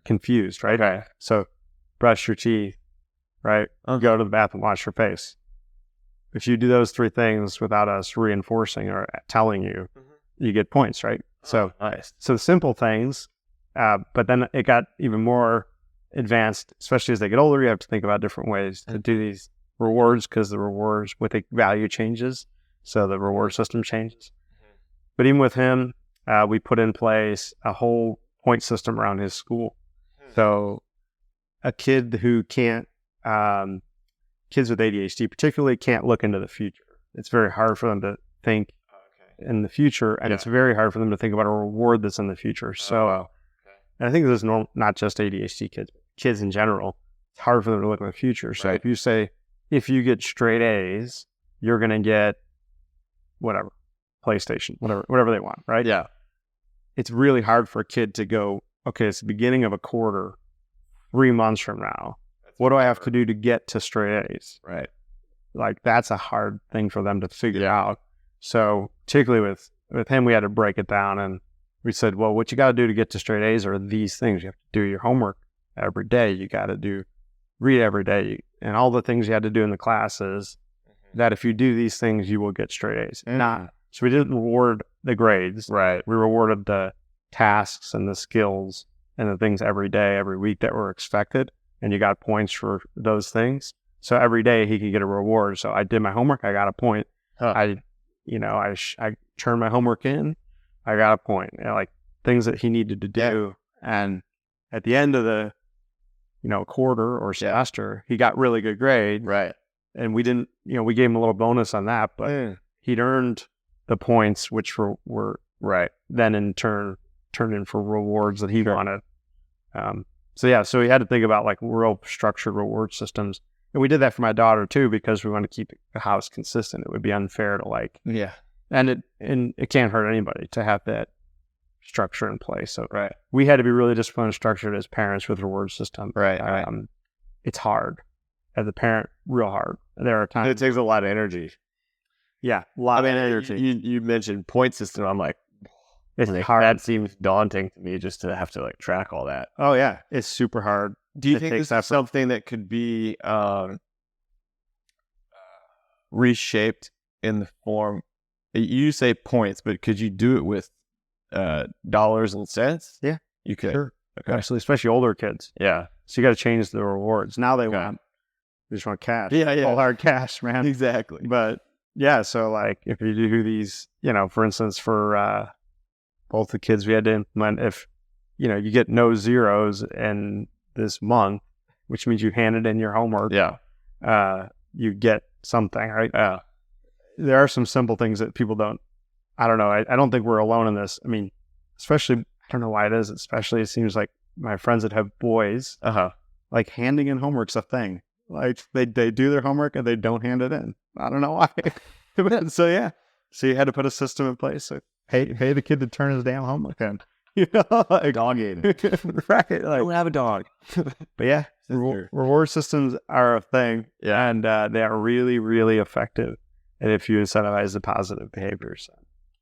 confused, right? Okay. So brush your teeth, right? Go to the bathroom, wash your face. If you do those 3 things without us reinforcing or telling you, you get points, right? So nice. So the simple things, but then it got even more advanced, especially as they get older. You have to think about different ways to do these rewards because the rewards with the value changes. So the reward system changes. But even with him, we put in place a whole point system around his school. So a kid who can't, kids with ADHD particularly can't look into the future. It's very hard for them to think in the future, and it's very hard for them to think about a reward that's in the future. So and I think this is not just ADHD kids, but kids in general. It's hard for them to look in the future. So if you say, if you get straight A's, you're going to get whatever, PlayStation, whatever they want, right? Yeah. It's really hard for a kid to go, okay, it's the beginning of a quarter, 3 months from now. What do I have to do to get to straight A's? Right. Like that's a hard thing for them to figure out. So particularly with him, we had to break it down and we said, well, what you got to do to get to straight A's are these things. You have to do your homework every day. You got to read every day, and all the things you had to do in the classes that if you do these things, you will get straight A's. So we didn't reward the grades. Right. We rewarded the tasks and the skills and the things every day, every week that were expected. And you got points for those things. So every day he could get a reward. So I did my homework. I got a point. I turned my homework in. I got a point. Like things that he needed to do. And at the end of the, quarter or semester, he got really good grades. Right. And we didn't, we gave him a little bonus on that, but he'd earned the points, which were right. Then in turn turned in for rewards that he wanted. So he had to think about like real structured reward systems. And we did that for my daughter too, because we want to keep the house consistent. It would be unfair to and it can't hurt anybody to have that structure in place. So we had to be really disciplined and structured as parents with reward system. Right. It's hard as a parent, real hard. There are times it takes a lot of energy. Yeah, a lot of energy. You mentioned point system. I'm like, it's hard. That seems daunting to me just to have to track all that. Oh yeah, it's super hard. Do you think this is something that could be reshaped in the form? You say points, but could you do it with dollars and cents? Yeah, you could. Sure. Okay. Absolutely, especially older kids. Yeah. So you got to change the rewards. Now they want They just want cash. Yeah, yeah. Cold hard cash, man. Exactly. But yeah, so like if you do these, for instance, for both the kids we had to implement, if you get no zeros in this month, which means you handed in your homework, you get something, right? There are some simple things that people don't. I don't know. I don't think we're alone in this. I mean, especially, I don't know why it is. Especially, it seems like my friends that have boys, like handing in homework's a thing. Like they do their homework and they don't hand it in. I don't know why. So yeah, so you had to put a system in place. So pay the kid to turn his damn homework in. Like dog eating. Right? Like, I don't have a dog. But yeah, reward systems are a thing, and they are really, really effective. And if you incentivize the positive behaviors,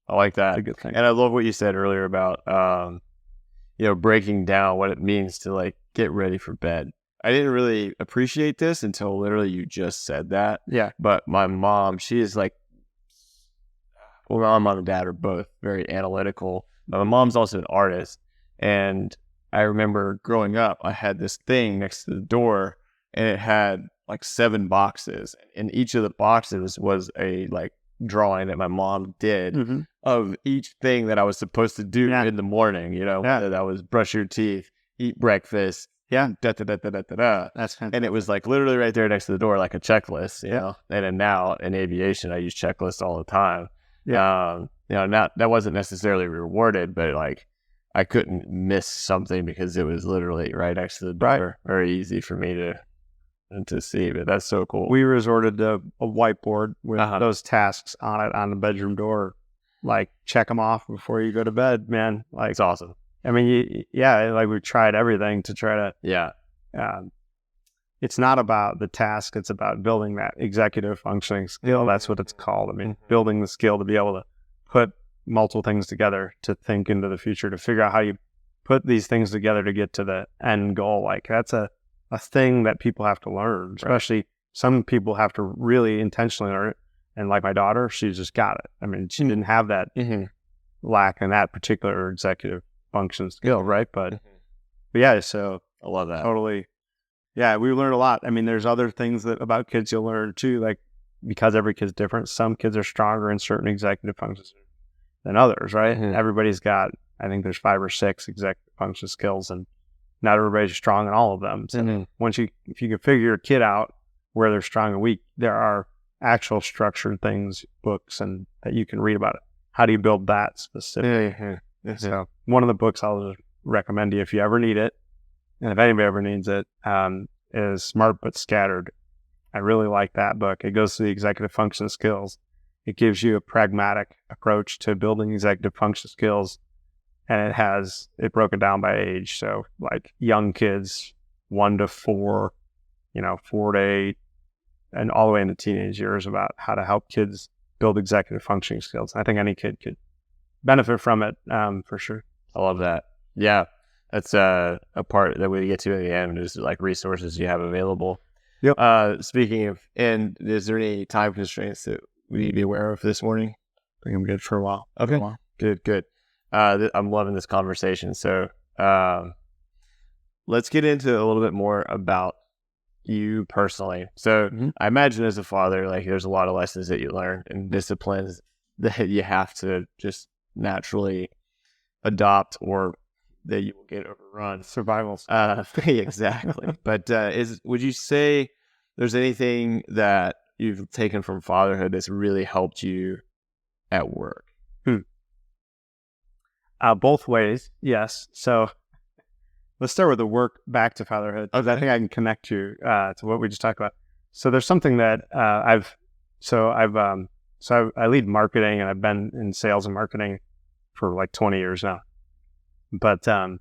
I like that. That's a good thing. And I love what you said earlier about, breaking down what it means to like get ready for bed. I didn't really appreciate this until literally you just said that. Yeah. But my mom, she is like, well, my mom and dad are both very analytical. But my mom's also an artist. And I remember growing up, I had this thing next to the door and it had like 7 boxes. And each of the boxes was a like drawing that my mom did of each thing that I was supposed to do in the morning, that was brush your teeth, eat breakfast, That's fantastic. And it was like literally right there next to the door, like a checklist, you know. And then now in aviation, I use checklists all the time. Not that wasn't necessarily rewarded, but like I couldn't miss something because it was literally right next to the door. Right. Very easy for me to see, but that's so cool. We resorted to a whiteboard with those tasks on it on the bedroom door. Like check them off before you go to bed, man. Like it's awesome. I mean, like we tried everything to try to. It's not about the task; it's about building that executive functioning skill. That's what it's called. I mean, building the skill to be able to put multiple things together, to think into the future, to figure out how you put these things together to get to the end goal. Like that's a thing that people have to learn. Especially some people have to really intentionally learn it. And like my daughter, she just got it. I mean, she didn't have that lack in that particular executive function skill, right? But yeah, so I love that. Totally. Yeah, we learned a lot. I mean, there's other things about kids you'll learn too, like because every kid's different. Some kids are stronger in certain executive functions than others, right? Everybody's got, I think there's 5 or 6 executive function skills, and not everybody's strong in all of them. So if you can figure your kid out where they're strong and weak, there are actual structured things, books, and that you can read about it. How do you build that specifically? So one of the books I'll just recommend to you if you ever need it, and if anybody ever needs it, is Smart But Scattered. I really like that book. It goes through the executive function skills. It gives you a pragmatic approach to building executive function skills, and it broken down by age. So like young kids, 1 to 4, 4 to 8, and all the way into teenage years, about how to help kids build executive functioning skills. I think any kid could benefit from it, for sure. I love that. Yeah, that's a part that we get to at the end, is like resources you have available. Yep. Speaking of, and is there any time constraints that we need to be aware of this morning? I think I'm good for a while. Okay, good. I'm loving this conversation. So let's get into a little bit more about you personally. So I imagine as a father, like there's a lot of lessons that you learn and disciplines that you have to just naturally adopt, or that you will get overrun. Survival. Exactly. But would you say there's anything that you've taken from fatherhood that's really helped you at work? Both ways, yes. So let's start with the work back to fatherhood. I think I can connect you to what we just talked about. So there's something that I lead marketing, and I've been in sales and marketing for like 20 years now. But I'm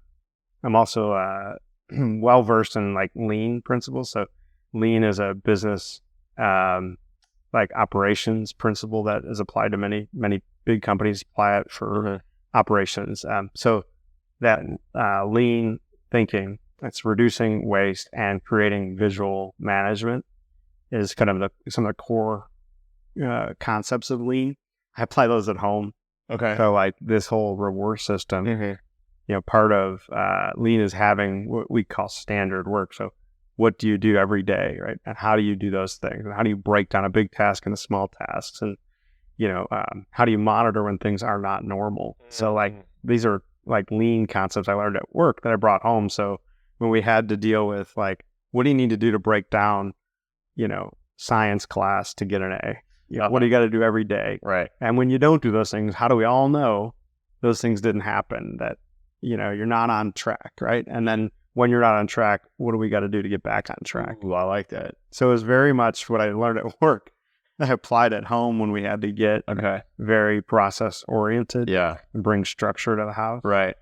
also well versed in like lean principles. So lean is a business like operations principle that is applied to many big companies. Apply it for operations. So that lean thinking, it's reducing waste and creating visual management, is kind of some of the core concepts of lean. I apply those at home. Okay. So like this whole reward system, part of lean is having what we call standard work. So what do you do every day, right? And how do you do those things? And how do you break down a big task into small tasks? And, how do you monitor when things are not normal? So like, these are like lean concepts I learned at work that I brought home. So when we had to deal with like, what do you need to do to break down, science class to get an A? What do you got to do every day? Right. And when you don't do those things, how do we all know those things didn't happen, that, you're not on track, right? And then when you're not on track, what do we got to do to get back on track? Ooh, I like that. So it was very much what I learned at work. I applied at home when we had to get very process oriented. Yeah. And bring structure to the house. Right.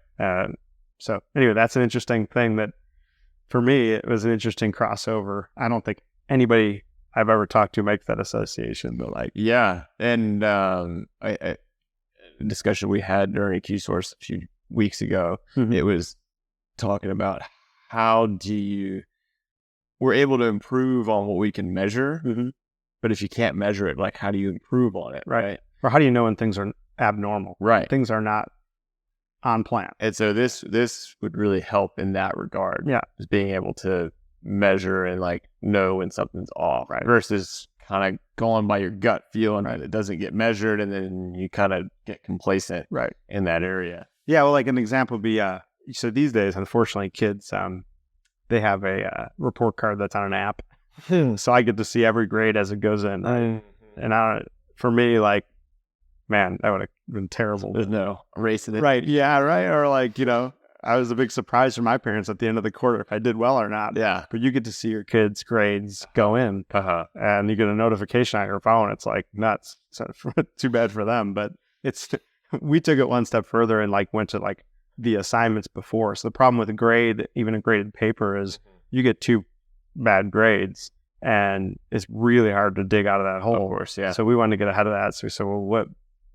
So anyway, that's an interesting thing that for me, it was an interesting crossover. I don't think anybody I've ever talked to makes that association, but like, yeah. And a discussion we had during a Q source a few weeks ago, it was talking about how we're able to improve on what we can measure, but if you can't measure it, like how do you improve on it? Right. Or how do you know when things are abnormal? Right. Things are not on plan. And so this would really help in that regard. Yeah. Just being able to measure and like know when something's off, right? Versus kind of going by your gut feeling that it doesn't get measured, and then you kind of get complacent, right, in that area. Yeah, well, like an example would be, so these days, unfortunately, kids, they have a report card that's on an app, so I get to see every grade as it goes in, and for me, like, man, that would have been terrible. There's no erasing it, right? Yeah, right. Or like, I was a big surprise for my parents at the end of the quarter if I did well or not. Yeah. But you get to see your kids' grades go in, and you get a notification on your phone. It's like nuts. So too bad for them. But we took it one step further and like went to like the assignments before. So the problem with a grade, even a graded paper, is you get 2 bad grades and it's really hard to dig out of that hole. Of course, yeah. So we wanted to get ahead of that. So we said, well, what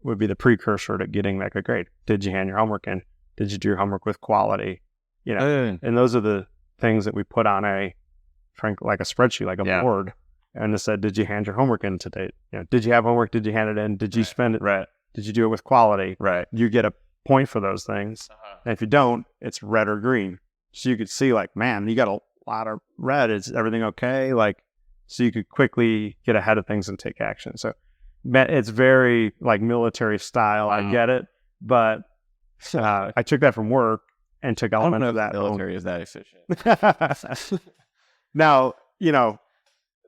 would be the precursor to getting like a grade? Did you hand your homework in? Did you do your homework with quality? And those are the things that we put on like a spreadsheet, like a board. And it said, did you hand your homework in today? Did you have homework? Did you hand it in? Did you spend it? Right. Did you do it with quality? Right. You get a point for those things. And if you don't, it's red or green. So you could see like, man, you got a lot of red. Is everything okay? Like, so you could quickly get ahead of things and take action. So it's very like military style. I get it. But I took that from work and took elements of that. Military is that efficient. Now,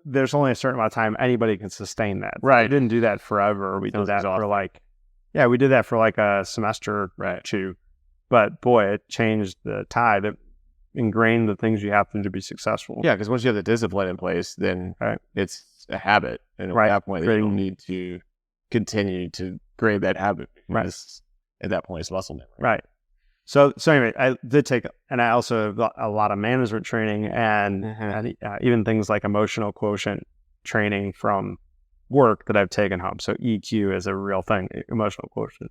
there's only a certain amount of time anybody can sustain that. Right. We didn't do that forever. We did that for we did that for like a semester or 2. But boy, it changed the tide. It ingrained the things you have to do to be successful. Yeah, because once you have the discipline in place, then it's a habit. And at that point, you don't need to continue to grade that habit. Right. At that point, it's muscle memory. Right. So anyway, I did take, and I also have a lot of management training and even things like emotional quotient training from work that I've taken home. So EQ is a real thing, emotional quotient.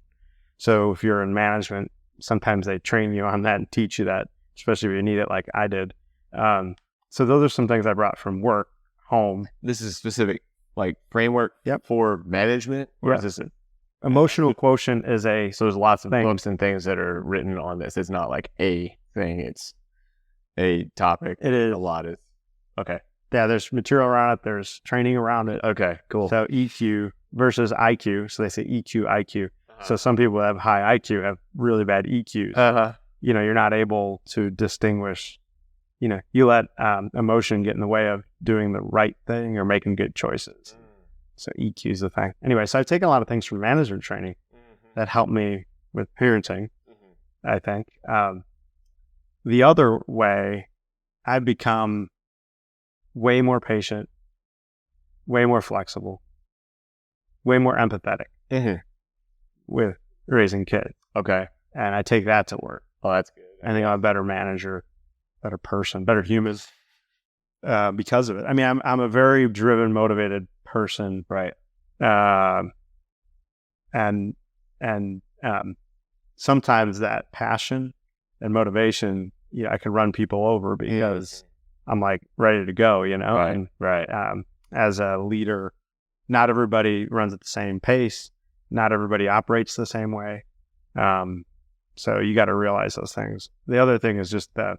So if you're in management, sometimes they train you on that and teach you that, especially if you need it like I did. So those are some things I brought from work home. This is specific like framework for management? Or is this emotional quotient is so there's lots of books and things that are written on this. It's not like a thing. It's a topic. It is. A lot of, okay. Yeah, there's material around it. There's training around it. Okay, cool. So EQ versus IQ. So they say EQ, IQ. So some people that have high IQ have really bad EQs. You're not able to distinguish, you let emotion get in the way of doing the right thing or making good choices. So EQ is the thing. Anyway, so I've taken a lot of things from management training that helped me with parenting, I think. The other way, I've become way more patient, way more flexible, way more empathetic with raising kids. Okay. And I take that to work. Oh, that's good. I think I'm a better manager, better person, better human because of it. I mean, I'm a very driven, motivated person, right? And sometimes that passion and motivation, I can run people over because I'm like ready to go, Right. And, as a leader, not everybody runs at the same pace. Not everybody operates the same way. So you got to realize those things. The other thing is just the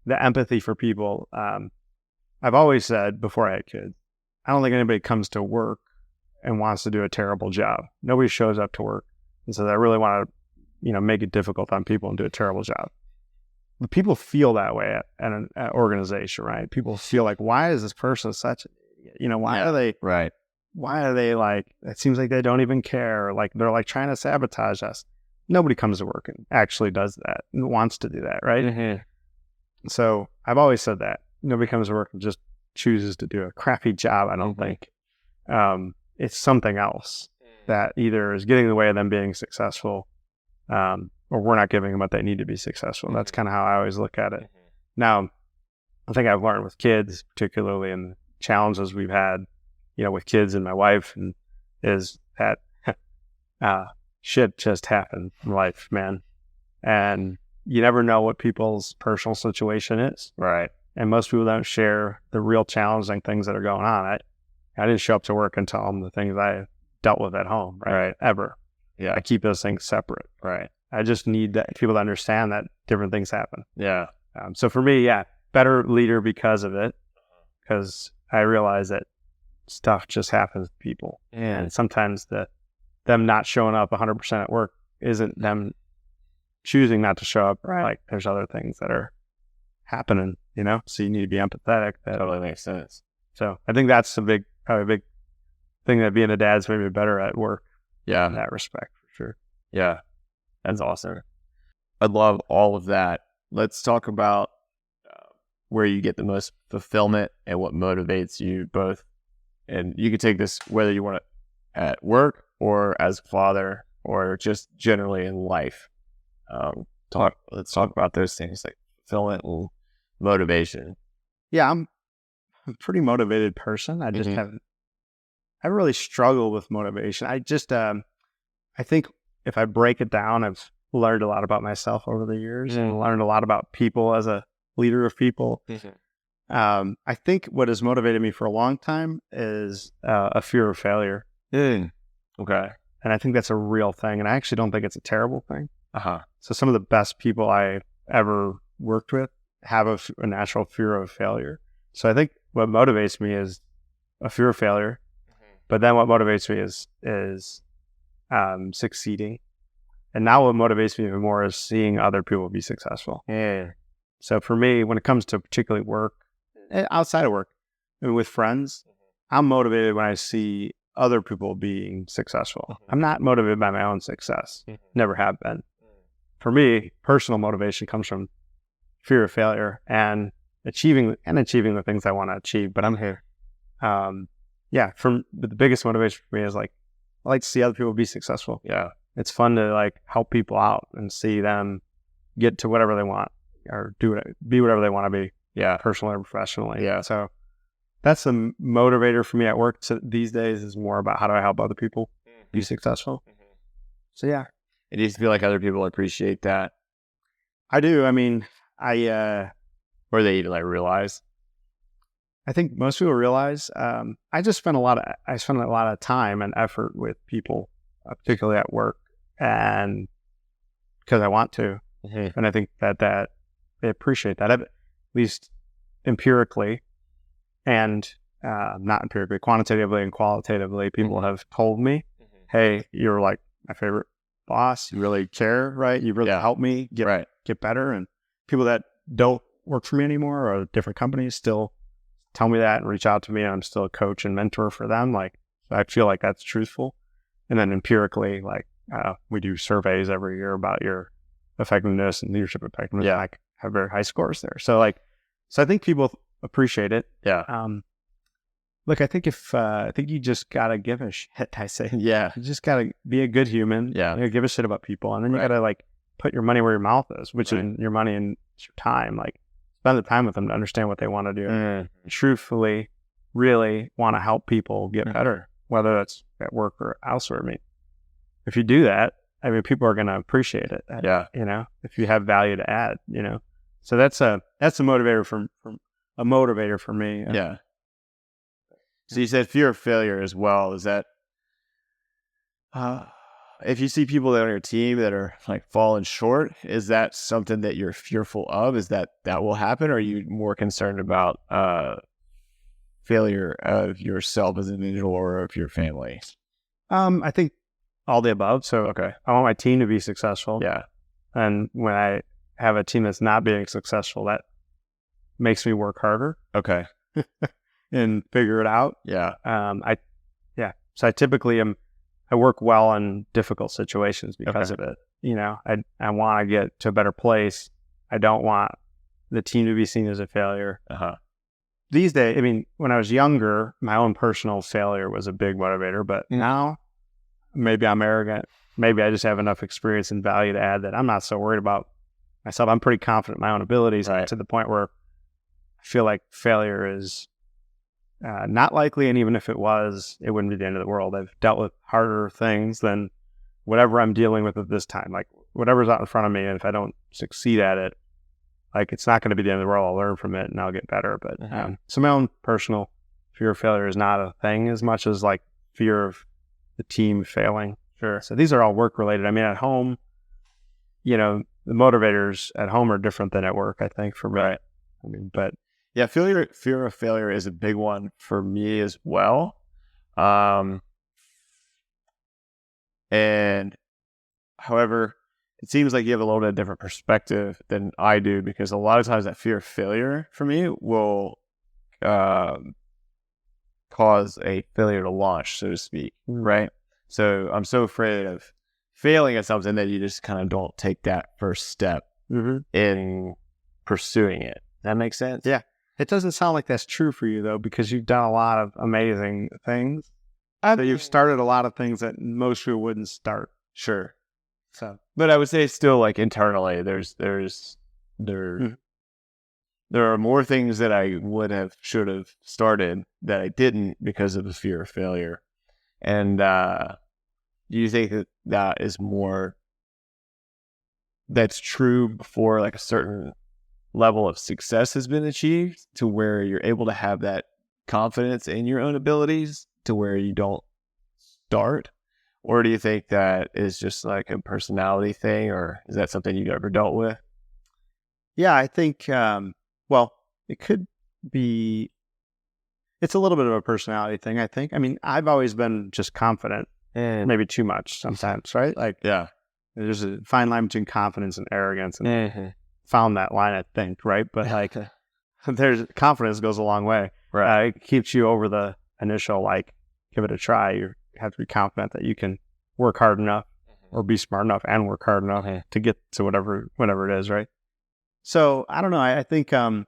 empathy for people. I've always said before I had kids, I don't think anybody comes to work and wants to do a terrible job. Nobody shows up to work and says, I really want to, make it difficult on people and do a terrible job. But people feel that way at an organization, right? People feel like, why is this person such an idiot? Why are they, right? Why are they like, it seems like they don't even care. Like they're like trying to sabotage us. Nobody comes to work and actually does that and wants to do that, right? Mm-hmm. So I've always said that. Nobody comes to work and just chooses to do a crappy job, I don't think. It's something else that either is getting in the way of them being successful, or we're not giving them what they need to be successful. That's kind of how I always look at it. Now, I think I've learned with kids, particularly in the challenges we've had, with kids and my wife, and is that shit just happened in life, man. And you never know what people's personal situation is. Right. And most people don't share the real challenging things that are going on. I didn't show up to work and tell them the things I dealt with at home, right? Ever. Yeah. I keep those things separate. Right. I just need people to understand that different things happen. Yeah. So for me, better leader because of it, because I realize that stuff just happens to people. And sometimes them not showing up 100% at work isn't them choosing not to show up. Right. Like there's other things that are happening, so you need to be empathetic. That totally makes sense. So I think that's probably a big thing that being a dad's maybe better at work. Yeah. In that respect, for sure. Yeah. That's awesome. I love all of that. Let's talk about where you get the most fulfillment and what motivates you both. And you can take this whether you want it at work or as a father or just generally in life. Let's talk about those things like fulfillment and motivation. Yeah, I'm a pretty motivated person. I just I really struggle with motivation. I just, I think if I break it down, I've learned a lot about myself over the years and learned a lot about people as a leader of people. I think what has motivated me for a long time is a fear of failure. Okay. And I think that's a real thing. And I actually don't think it's a terrible thing. Uh-huh. So some of the best people I ever worked with have a natural fear of failure. So I think what motivates me is a fear of failure. But then what motivates me is succeeding. And now what motivates me even more is seeing other people be successful. Yeah. So for me, when it comes to particularly work, outside of work, and with friends, I'm motivated when I see other people being successful. I'm not motivated by my own success. Never have been. For me, personal motivation comes from fear of failure and achieving the things I want to achieve. But I'm here. The biggest motivation for me is like, I like to see other people be successful. Yeah. It's fun to like help people out and see them get to whatever they want or be whatever they want to be. Yeah. Personally or professionally. Yeah. So that's the motivator for me at work these days is more about how do I help other people be successful. So yeah. And do you feel like other people appreciate that? I do. I mean, or they even like realize? I think most people realize, I spend a lot of time and effort with people, particularly at work, and because I want to. And I think that they appreciate that, at least empirically and not empirically, quantitatively and qualitatively. People have told me, hey, you're like my favorite boss. You really care, right? You really help me get better. And people that don't work for me anymore or different companies still tell me that and reach out to me, and I'm still a coach and mentor for them. Like, I feel like that's truthful. And then empirically, like, we do surveys every year about your effectiveness and leadership effectiveness. Yeah. And I have very high scores there. So I think people appreciate it. Yeah. Look, I think I think you just gotta give a shit. I say, Yeah. you just gotta be a good human. Yeah. You gotta give a shit about people, and then you gotta like put your money where your mouth is, which is your money and your time. Like, spend the time with them to understand what they want to do. Truthfully, really want to help people get better, whether that's at work or elsewhere. I mean, if you do that, people are going to appreciate it. If you have value to add, so that's a motivator for me. Yeah. So you said fear of failure as well. Is that, if you see people that are on your team that are like falling short, is that something that you're fearful of? Is that will happen? Or are you more concerned about failure of yourself as an individual or of your family? I think all the above. So Okay. I want my team to be successful. Yeah. And when I have a team that's not being successful, that makes me work harder Okay. and figure it out. Yeah. So I typically I work well in difficult situations because of it. I want to get to a better place. I don't want the team to be seen as a failure. These days, I mean, when I was younger, my own personal failure was a big motivator, but now maybe I'm arrogant. Maybe I just have enough experience and value to add that I'm not so worried about myself. I'm pretty confident in my own abilities to the point where I feel like failure is not likely. And even if it was, it wouldn't be the end of the world. I've dealt with harder things than whatever I'm dealing with at this time. Like whatever's out in front of me, and if I don't succeed at it, like it's not going to be the end of the world. I'll learn from it and I'll get better. But so my own personal fear of failure is not a thing as much as like fear of the team failing. Sure. So these are all work related. I mean, at home, the motivators at home are different than at work, I think, for me. Right. I mean, but yeah, fear of failure is a big one for me as well. And however, it seems like you have a little bit different perspective than I do, because a lot of times that fear of failure for me will cause a failure to launch, so to speak, right? So I'm so afraid of failing at something that you just kind of don't take that first step in pursuing it. That makes sense? Yeah. It doesn't sound like that's true for you, though, because you've done a lot of amazing things. So you've started a lot of things that most people wouldn't start. Sure. So, but I would say still, like, internally, there are more things that I should have started that I didn't because of the fear of failure. And do you think that is that's true before like a certain level of success has been achieved, to where you're able to have that confidence in your own abilities to where you don't start? Or do you think that is just like a personality thing, or is that something you've ever dealt with? Yeah, I think, it could be, it's a little bit of a personality thing, I think. I mean, I've always been just confident, and maybe too much sometimes, right? Like, Yeah. there's a fine line between confidence and arrogance, and found that line, I think, right? But like, there's confidence goes a long way. Right. It keeps you over the initial, like, give it a try. You have to be confident that you can work hard enough or be smart enough and work hard enough to get to whatever it is, right? So I don't know. I think I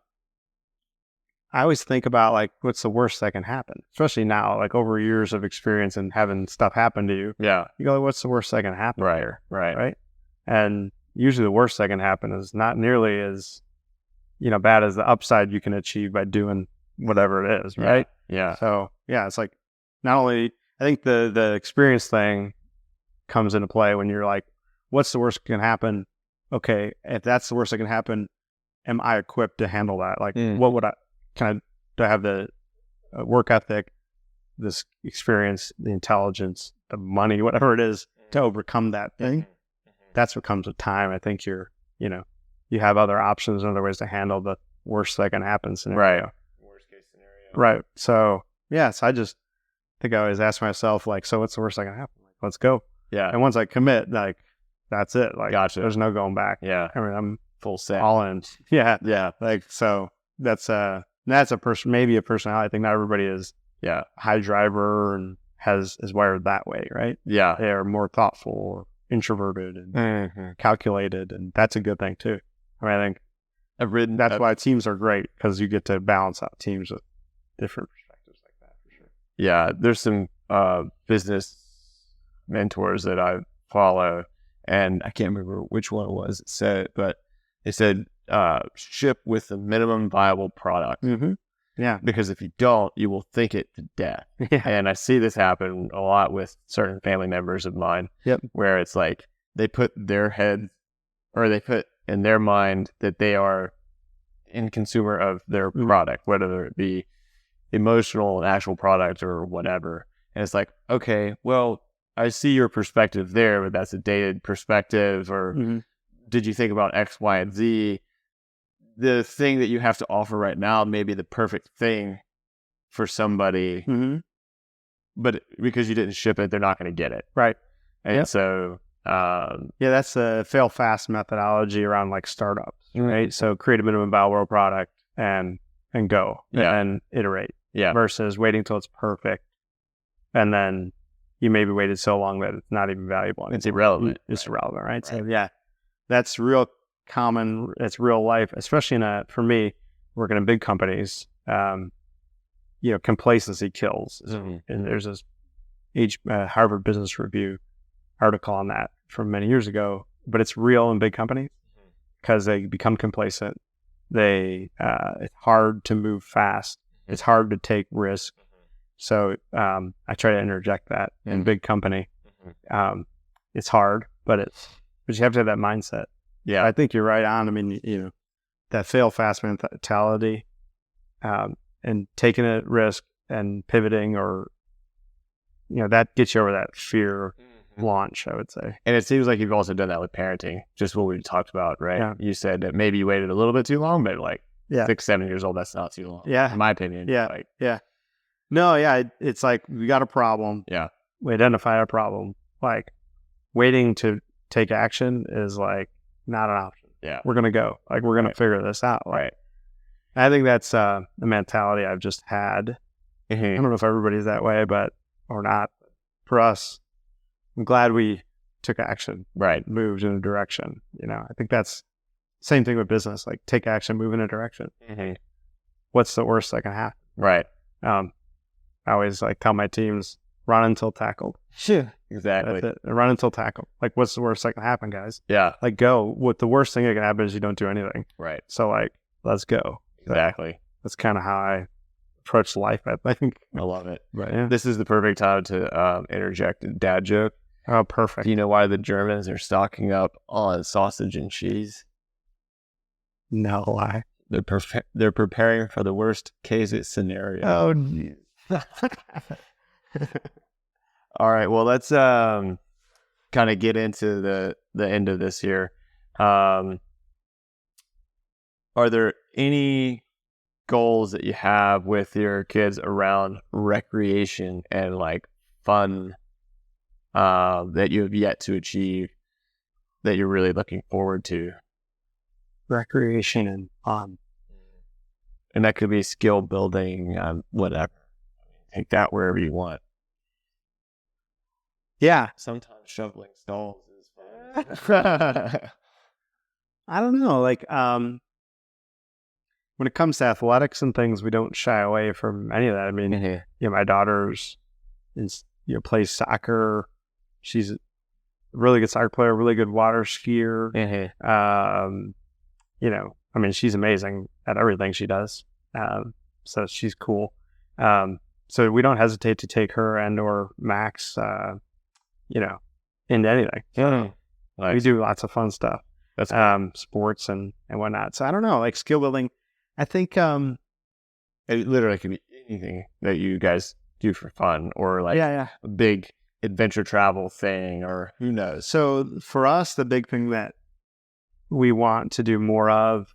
always think about like what's the worst that can happen, especially now, like over years of experience and having stuff happen to you. Yeah. You go, what's the worst that can happen here? Right. And usually the worst that can happen is not nearly as bad as the upside you can achieve by doing whatever it is, right? Yeah. So yeah, it's like not only, I think the experience thing comes into play when you're like, what's the worst that can happen? Okay, if that's the worst that can happen, am I equipped to handle that? Like, what would do I have the work ethic, this experience, the intelligence, the money, whatever it is, to overcome that thing? That's what comes with time. I think you have other options and other ways to handle the worst that can happen scenario. Right. Worst case scenario. Right. So, yes, I just think I always ask myself, like, so what's the worst that can happen? Like, let's go. Yeah. And once I commit, like, that's it. Like, Gotcha. There's no going back. Yeah. I mean, I'm Full set. all in. Yeah. Yeah. Like, so that's maybe a personality thing. Not everybody is Yeah. high driver and is wired that way, right? Yeah. They are more thoughtful or introverted and calculated, and that's a good thing too. I mean, I think that's why teams are great, because you get to balance out teams with different perspectives like that, for sure. Yeah. There's some business mentors that I follow, and I can't remember which one it was it said, but they said ship with a minimum viable product. Yeah. Because if you don't, you will think it to death. Yeah. And I see this happen a lot with certain family members of mine. Yep. Where it's like they put their head, or they put in their mind that they are in consumer of their product, whether it be emotional, an actual product, or whatever. And it's like, okay, well, I see your perspective there, but that's a dated perspective. Or did you think about X, Y, and Z? The thing that you have to offer right now may be the perfect thing for somebody, but because you didn't ship it, they're not going to get it. Right. And so, that's a fail fast methodology around like startups, right? So create a minimum viable product and go and iterate versus waiting till it's perfect. And then you maybe waited so long that it's not even valuable anymore. It's irrelevant. It's irrelevant, right? So that's real common. It's real life, especially for me, working in big companies, complacency kills. And there's this Harvard Business Review article on that from many years ago, but it's real in big companies because they become complacent. It's hard to move fast. It's hard to take risk. So I try to interject that in big company. It's hard, but you have to have that mindset. Yeah, I think you're right on. I mean, that fail fast mentality, and taking a risk and pivoting, or that gets you over that fear launch, I would say. And it seems like you've also done that with parenting, just what we talked about, right? Yeah. You said that maybe you waited a little bit too long, but 6, 7 years old, that's not too long. Yeah. In my opinion. No, it's like we got a problem. Yeah. We identify a problem. Like waiting to take action is like not an option. Yeah. We're going to go. Like we're going to figure this out. Right. I think that's the mentality I've just had. I don't know if everybody's that way, or not. For us, I'm glad we took action. Right. Moved in a direction. I think that's same thing with business. Like take action, move in a direction. What's the worst that can happen? Right. I always tell my teams, run until tackled. Sure. Exactly. That's it. Run until tackled. Like, what's the worst that can happen, guys? Yeah. Like, go. What the worst thing that can happen is you don't do anything. Right. So, let's go. Exactly. That's kind of how I approach life, I think. I love it. Right. Yeah. This is the perfect time to interject a dad joke. Oh, perfect. Do you know why the Germans are stocking up on sausage and cheese? No, why? They're preparing for the worst case scenario. Oh, geez. All right. Well, let's kind of get into the end of this here. Are there any goals that you have with your kids around recreation and fun that you have yet to achieve that you're really looking forward to? Recreation and fun. And that could be skill building, whatever. Take that wherever you want. Yeah. Sometimes shoveling stalls is fun. I don't know. When it comes to athletics and things, we don't shy away from any of that. I mean, my daughter's plays soccer. She's a really good soccer player, really good water skier. She's amazing at everything she does. So she's cool. So we don't hesitate to take her and or Max, into anything. Nice. We do lots of fun stuff. That's sports and whatnot. So I don't know, skill building. I think it literally could be anything that you guys do for fun, or a big adventure travel thing, or who knows. So for us, the big thing that we want to do more of,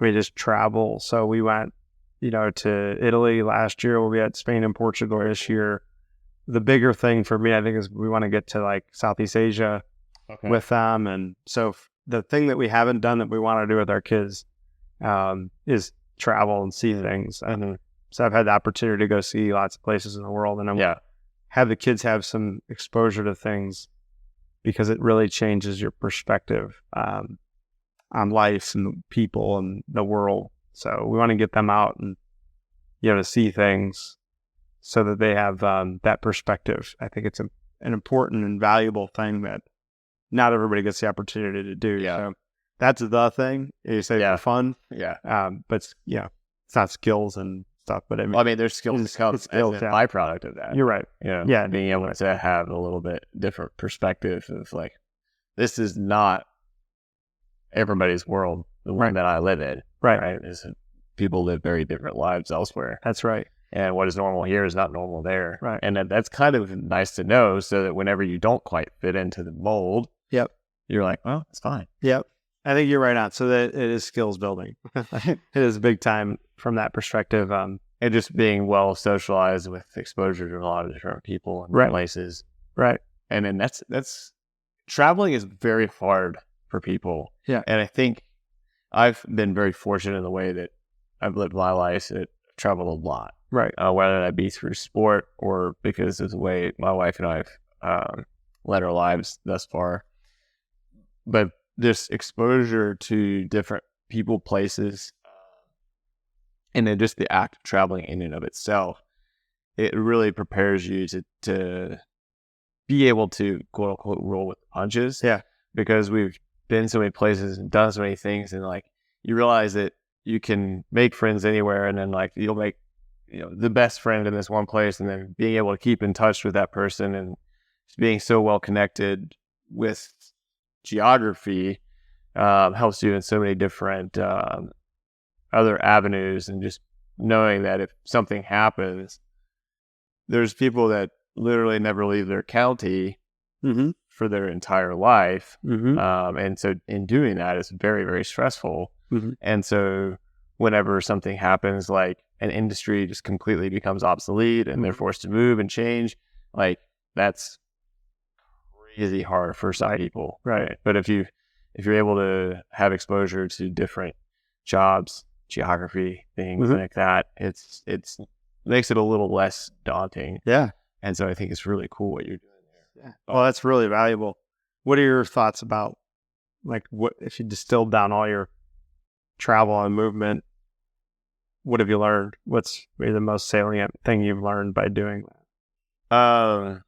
we just travel. So we went, to Italy last year. We'll be at Spain and Portugal this year. The bigger thing for me, I think, is we want to get to Southeast Asia with them. And so the thing that we haven't done that we want to do with our kids is travel and see things. And so I've had the opportunity to go see lots of places in the world, and have the kids have some exposure to things, because it really changes your perspective on life and people and the world. So we want to get them out and, to see things so that they have that perspective. I think it's an important and valuable thing that not everybody gets the opportunity to do. Yeah. So that's the thing. You say for fun. Yeah. But it's not skills and stuff, but there's skills to come as a byproduct of that. You're right. Yeah. Being able to have a little bit different perspective of this is not everybody's world, the one that I live in. Right. People live very different lives elsewhere. That's right. And what is normal here is not normal there. Right. And that's kind of nice to know, so that whenever you don't quite fit into the mold, you're like, well, it's fine. Yep. I think you're right on. So that it is skills building. It is big time from that perspective. And just being well socialized with exposure to a lot of different people and places. Right. And then that's traveling is very hard for people. Yeah. And I think I've been very fortunate in the way that I've lived my life. I've traveled a lot. Right. Whether that be through sport or because of the way my wife and I have led our lives thus far. But this exposure to different people, places, and then just the act of traveling in and of itself, it really prepares you to be able to quote unquote roll with the punches. Yeah. Because we've been so many places and done so many things, and like you realize that you can make friends anywhere, and then like you'll make the best friend in this one place, and then being able to keep in touch with that person and being so well connected with geography helps you in so many different other avenues, and just knowing that if something happens, there's people that literally never leave their county for their entire life. And so in doing that, it's very, very stressful. And so whenever something happens, like an industry just completely becomes obsolete and they're forced to move and change, like that's crazy hard for some people. Right. But if you're able to have exposure to different jobs, geography, things like that, it's makes it a little less daunting. Yeah. And so I think it's really cool what you're doing there. Yeah. Well, that's really valuable. What are your thoughts about, like, what if you distilled down all your travel and movement? What have you learned? What's maybe the most salient thing you've learned by doing that?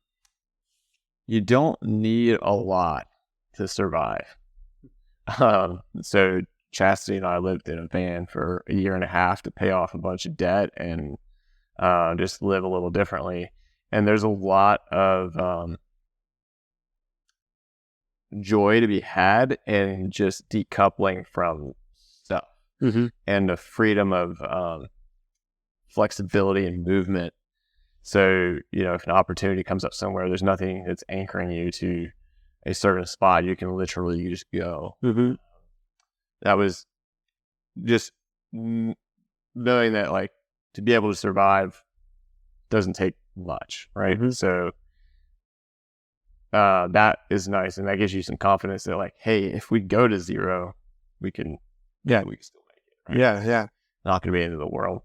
You don't need a lot to survive. So Chastity and I lived in a van for a year and a half to pay off a bunch of debt and just live a little differently. And there's a lot of joy to be had in just decoupling from stuff and the freedom of flexibility and movement. So, if an opportunity comes up somewhere, there's nothing that's anchoring you to a certain spot. You can literally just go. That was just knowing that, like, to be able to survive doesn't take much, right? So that is nice, and that gives you some confidence that, like, hey, if we go to zero, we can still make it. Right? Yeah. Not going to be the end of the world.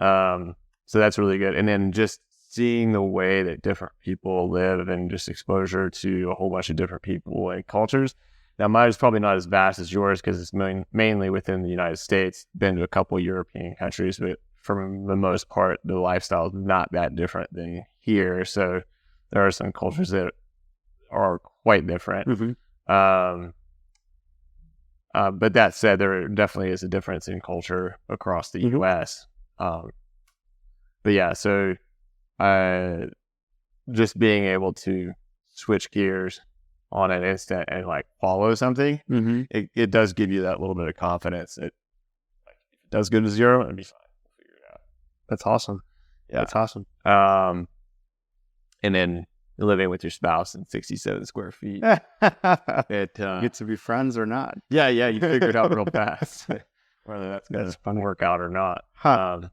So that's really good. And then just seeing the way that different people live and just exposure to a whole bunch of different people and cultures. Now, mine is probably not as vast as yours because it's mainly within the United States. Been to a couple of European countries, but for the most part, the lifestyle is not that different than here. So there are some cultures that are quite different. But that said, there definitely is a difference in culture across the U.S. But yeah, so just being able to switch gears on an instant and like follow something, it does give you that little bit of confidence that, like, if it does go to zero, it'll be fine. We'll figure it out. That's awesome. Yeah, that's awesome. And then living with your spouse in 67 square feet, it get to be friends or not. Yeah, you figure it out real fast whether that's gonna work out or not.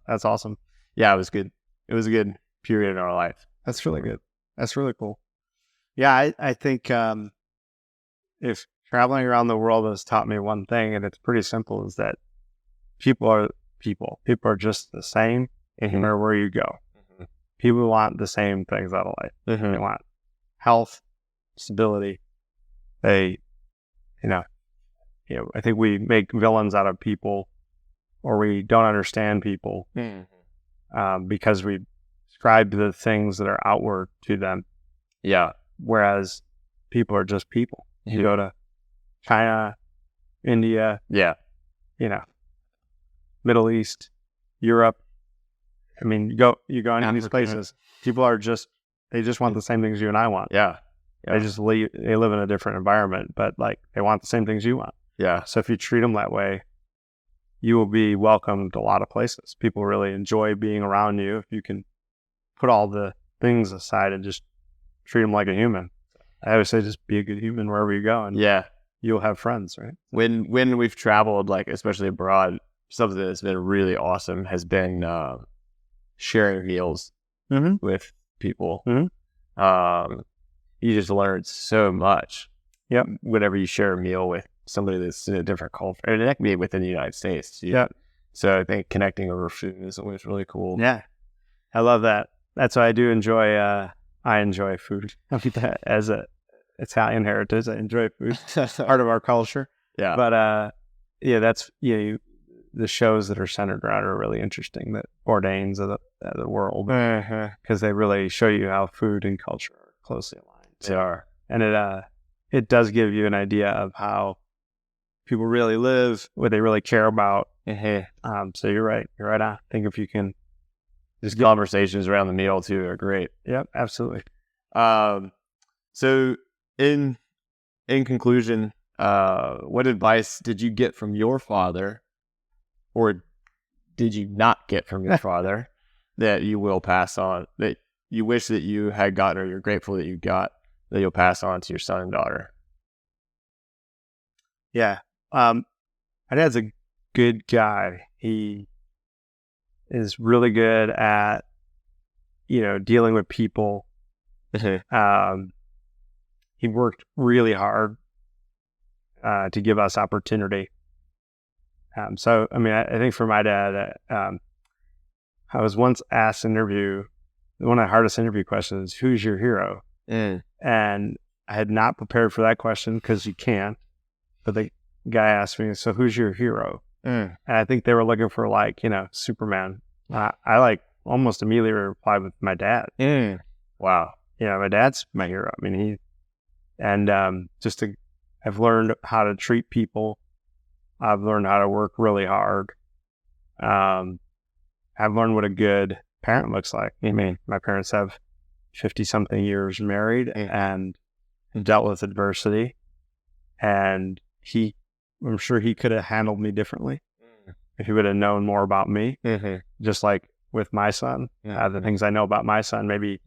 That's awesome. Yeah, it was good. It was a good period in our life. That's really good. That's really cool. Yeah, I think if traveling around the world has taught me one thing, and it's pretty simple, is that people are people. People are just the same no matter where you go. People want the same things out of life. They want health, stability. They, I think we make villains out of people, or we don't understand people because we ascribe to the things that are outward to them. Yeah. Whereas people are just people. You go to China, India, Middle East, Europe. I mean, you go into these places. People are they just want the same things you and I want. Yeah. They live in a different environment, but like they want the same things you want. Yeah. So if you treat them that way, you will be welcomed a lot of places. People really enjoy being around you if you can put all the things aside and just treat them like a human. I always say just be a good human wherever you go. And you'll have friends, right? When we've traveled, like especially abroad, something that's been really awesome has been sharing meals with people. You just learn so much. Yep. Whenever you share a meal with somebody that's in a different culture, and it can be within the United States. Yeah. So I think connecting over food is always really cool. Yeah. I love that. That's why I do enjoy. I enjoy food. As a Italian heritage, I enjoy food. Part of our culture. Yeah. But that's the shows that are centered around are really interesting. The Bourdains of the world, because they really show you how food and culture are closely aligned. They are, and it does give you an idea of how people really live, what they really care about. So you're right. You're right on. I think if you can, just conversations around the meal too are great. Yep, absolutely. So in conclusion, what advice did you get from your father, or did you not get from your father, that you will pass on, that you wish that you had gotten, or you're grateful that you got, that you'll pass on to your son and daughter? Yeah. My dad's a good guy. He is really good at, dealing with people. He worked really hard to give us opportunity. So, I mean, I think for my dad, I was once asked an interview, one of the hardest interview questions, who's your hero? And I had not prepared for that question because you can't. But the guy asked me, so who's your hero? And I think they were looking for Superman. I almost immediately replied with my dad. Wow. My dad's my hero. I mean, I've learned how to treat people. I've learned how to work really hard. I've learned what a good parent looks like. I mean, my parents have 50-something years married and dealt with adversity. And I'm sure he could have handled me differently if he would have known more about me. Just like with my son, the things I know about my son, maybe,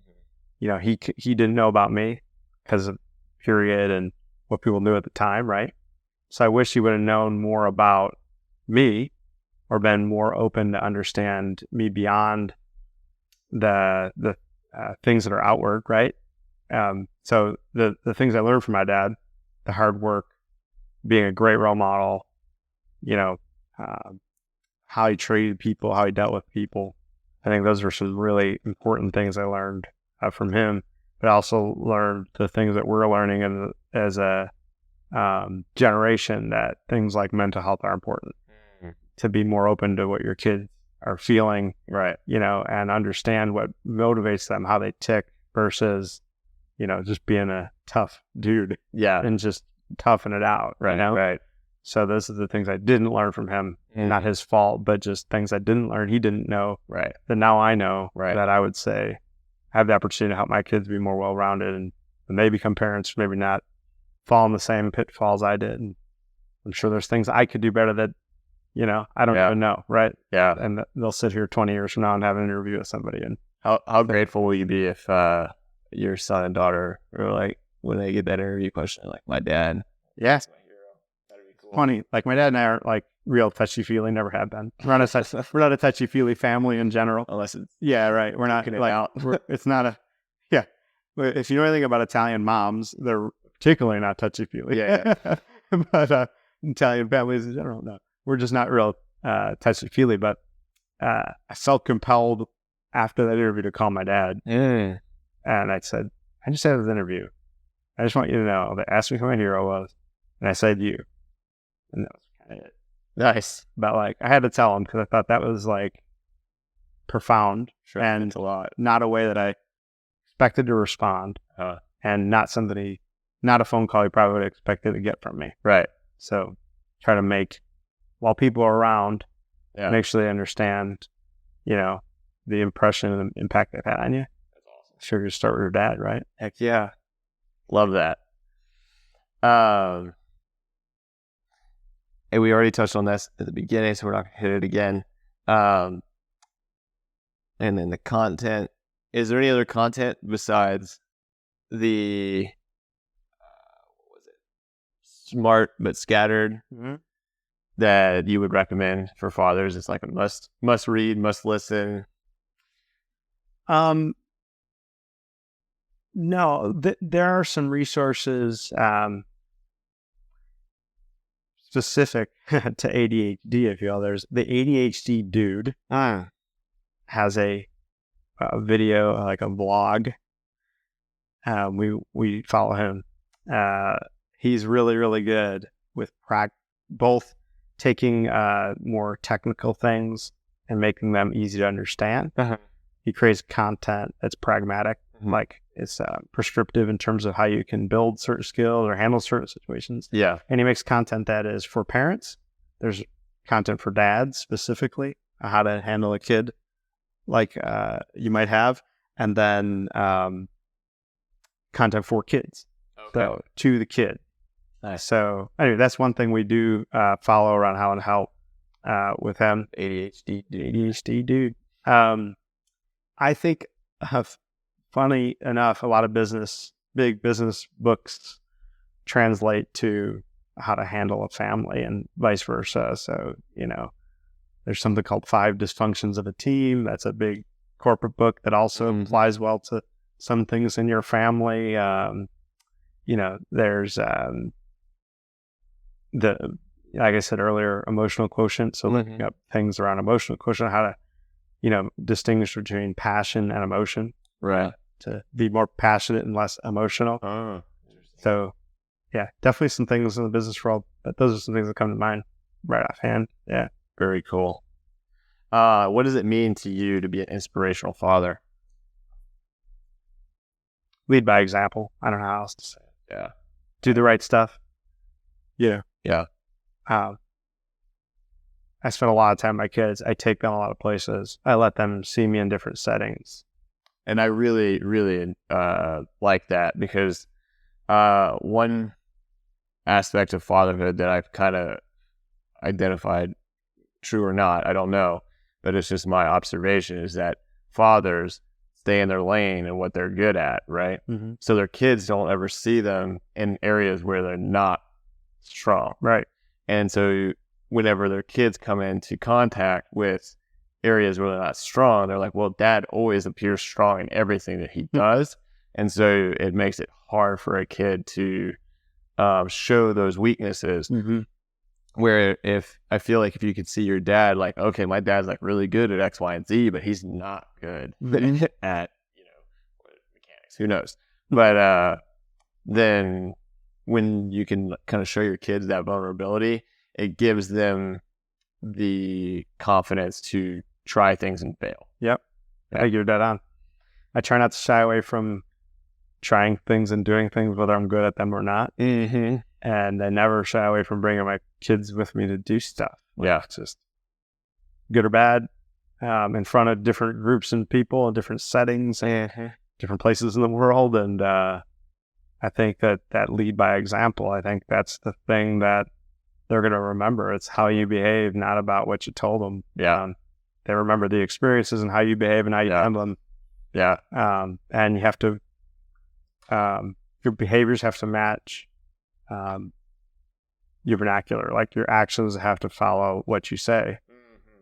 he didn't know about me because of period and what people knew at the time, right? So I wish he would have known more about me, or been more open to understand me beyond the things that are outward, right? So the things I learned from my dad, the hard work, being a great role model, how he treated people, how he dealt with people. I think those are some really important things I learned from him. But I also learned the things that we're learning as a generation, that things like mental health are important. To be more open to what your kids are feeling, right? And understand what motivates them, how they tick, versus, just being a tough dude. Yeah. And just toughing it out. Right. Right. So those are the things I didn't learn from him. Not his fault, but just things I didn't learn. He didn't know. Right. That now I know. Right. That I would say I have the opportunity to help my kids be more well-rounded, and when they become parents, maybe not fall in the same pitfalls I did. And I'm sure there's things I could do better that, I don't even know. Right. Yeah. And they'll sit here 20 years from now and have an interview with somebody. And how grateful will you be if your son and daughter are like, when they get that interview question, like, my dad. Yeah. That's my hero. That'd be cool. Funny. Like, my dad and I aren't like real touchy-feely, never have been. We're not a touchy-feely family in general. Unless it's right. We're not it's not a, if you know anything about Italian moms, they're particularly not touchy-feely. Yeah. But Italian families in general, no. We're just not real touchy-feely. But I felt compelled after that interview to call my dad. And I said, I just had this interview. I just want you to know, they asked me who my hero was, and I said you. And that was kind of it. nice. But I had to tell him, because I thought that was profound. Sure. And It's a lot. not a way that I expected to respond, and not a phone call you probably would have expected to get from me. Right. So try to make, while people are around, make sure they understand, the impression and the impact they've had on you. That's awesome. Sure, you start with your dad, right? Heck yeah. Love that. And we already touched on this at the beginning, so we're not going to hit it again. And then the content. Is there any other content besides the smart but scattered that you would recommend for fathers? It's like a must read, must listen. No, there are some resources specific to ADHD, if you will. There's the ADHD dude has a video, like a vlog. We follow him. He's really, really good with both taking more technical things and making them easy to understand. He creates content that's pragmatic, like it's prescriptive in terms of how you can build certain skills or handle certain situations. Yeah. And he makes content that is for parents. There's content for dads specifically, how to handle a kid like you might have. And then content for kids. So to the kid. Nice. So anyway, that's one thing we do follow around how and help with him. ADHD dude. I think, funny enough, a lot of big business books translate to how to handle a family and vice versa. So, there's something called 5 Dysfunctions of a Team. That's a big corporate book that also applies well to some things in your family. There's like I said earlier, emotional quotient. So looking up things around emotional quotient, how to, distinguish between passion and emotion. Right. To be more passionate and less emotional. Oh. So, yeah, definitely some things in the business world, but those are some things that come to mind right offhand. Yeah. Very cool. What does it mean to you to be an inspirational father? Lead by example. I don't know how else to say it. Yeah. Do the right stuff. Yeah. I spend a lot of time with my kids. I take them a lot of places. I let them see me in different settings. And I really, really like that because one aspect of fatherhood that I've kind of identified, true or not, I don't know, but it's just my observation, is that fathers stay in their lane and what they're good at, right? So their kids don't ever see them in areas where they're not strong. Right. And so whenever their kids come into contact with areas where they're not strong, they're like, well, dad always appears strong in everything that he does. And so it makes it hard for a kid to show those weaknesses. Where if you could see your dad, like, okay, my dad's like really good at X, Y, and Z, but he's not good at, mechanics, who knows? But then when you can kind of show your kids that vulnerability, it gives them the confidence to try things and fail. Yep. I figured that on. I try not to shy away from trying things and doing things, whether I'm good at them or not. And I never shy away from bringing my kids with me to do stuff. It's just good or bad, in front of different groups and people in different settings and different places in the world. And I think that lead by example, I think that's the thing that they're going to remember. It's how you behave, not about what you told them. They remember the experiences and how you behave and how you handle them. And you have to, your behaviors have to match your vernacular. Like your actions have to follow what you say.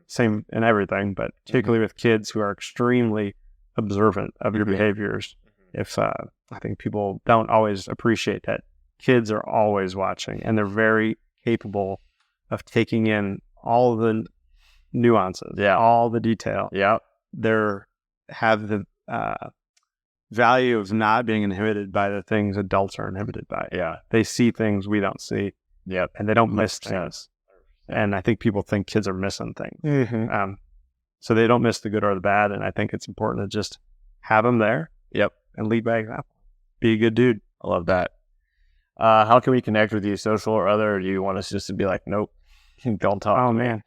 Same in everything, but particularly with kids who are extremely observant of your behaviors. If I think people don't always appreciate that kids are always watching, and they're very capable of taking in all of the nuances, all the detail. They have the value of not being inhibited by the things adults are inhibited by. They see things we don't see. And they don't miss things. And I think people think kids are missing things. So they don't miss the good or the bad. And I think it's important to just have them there. And lead by example. Be a good dude. I love that. How can we connect with you, social or other? Or do you want us just to be like, nope, don't talk? Oh, man.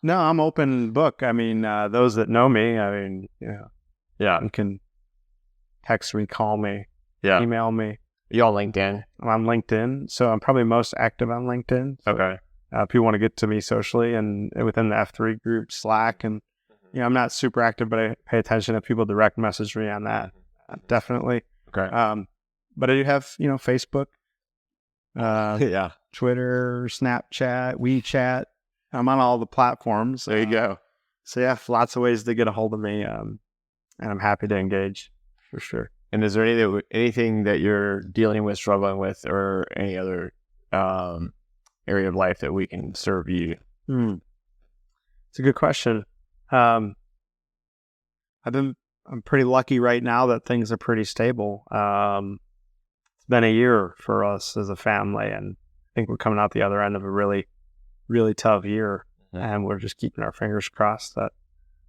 No, I'm open book. I mean, those that know me, you can text me, call me, email me. You on LinkedIn? I'm on LinkedIn, so I'm probably most active on LinkedIn. So, if you want to get to me socially and within the F3 group, Slack, and I'm not super active, but I pay attention if people direct message me on that. Definitely. But I do have, Facebook, Yeah. Twitter, Snapchat, WeChat. I'm on all the platforms. There you go. So yeah, lots of ways to get a hold of me, and I'm happy to engage for sure. And is there anything that you're dealing with, struggling with, or any other area of life that we can serve you? It's a good question. I'm pretty lucky right now that things are pretty stable. It's been a year for us as a family, and I think we're coming out the other end of a really, really tough year. And we're just keeping our fingers crossed that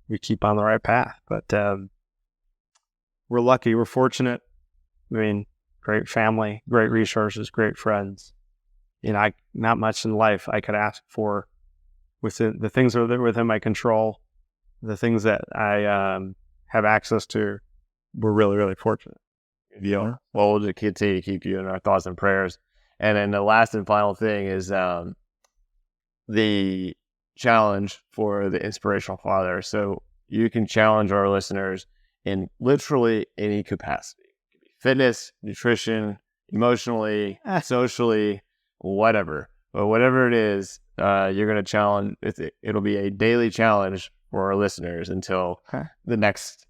we keep on the right path. But we're lucky. We're fortunate. I mean, great family, great resources, great friends. Not much in life I could ask for. Within the things that are within my control, the things that I have access to, we're really, really fortunate. Well, we'll just continue to keep you in our thoughts and prayers. And then the last and final thing is the challenge for the inspirational father. So you can challenge our listeners in literally any capacity. It could be fitness, nutrition, emotionally, socially, whatever. But whatever it is, you're going to challenge. It'll be a daily challenge for our listeners until the next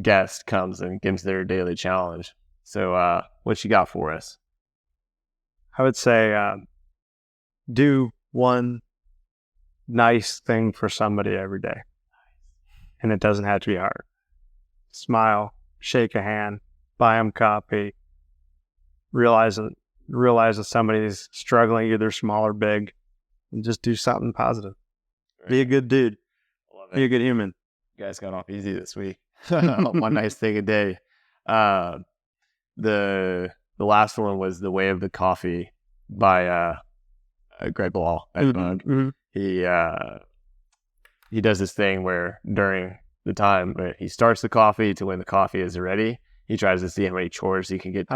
guest comes and gives their daily challenge. So what you got for us? I would say do one nice thing for somebody every day. And it doesn't have to be hard. Smile, shake a hand, buy them coffee, realize that somebody's struggling, either small or big, and just do something positive. Right. Be a good dude. Be a good human. You guys got off easy this week. One nice thing a day. The last one was The Way of the Coffee by Greg Ball at Bug. He does this thing where during the time he starts the coffee to when the coffee is ready, he tries to see how many chores he can get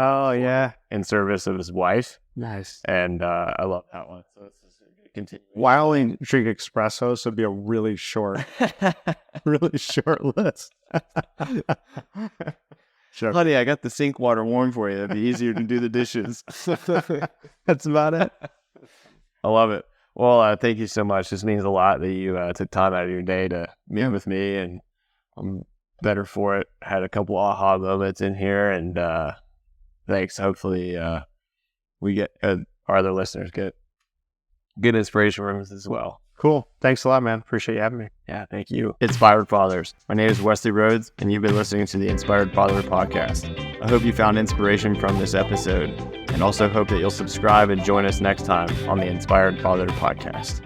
in service of his wife. Nice. And I love that one. So it's just a continuation. Why only drink espresso? So it'd be a really short list. Sure. Honey, I got the sink water warm for you. It'd be easier to do the dishes. That's about it. I love it. Well, thank you so much. This means a lot that you took time out of your day to meet with me, and I'm better for it. Had a couple aha moments in here, and thanks. Hopefully, we get our other listeners get good inspiration from us as well. Cool. Thanks a lot, man. Appreciate you having me. Yeah, thank you. Inspired Fathers. My name is Wesley Rhoads, and you've been listening to the Inspired Father podcast. I hope you found inspiration from this episode, and also hope that you'll subscribe and join us next time on the Inspired Father podcast.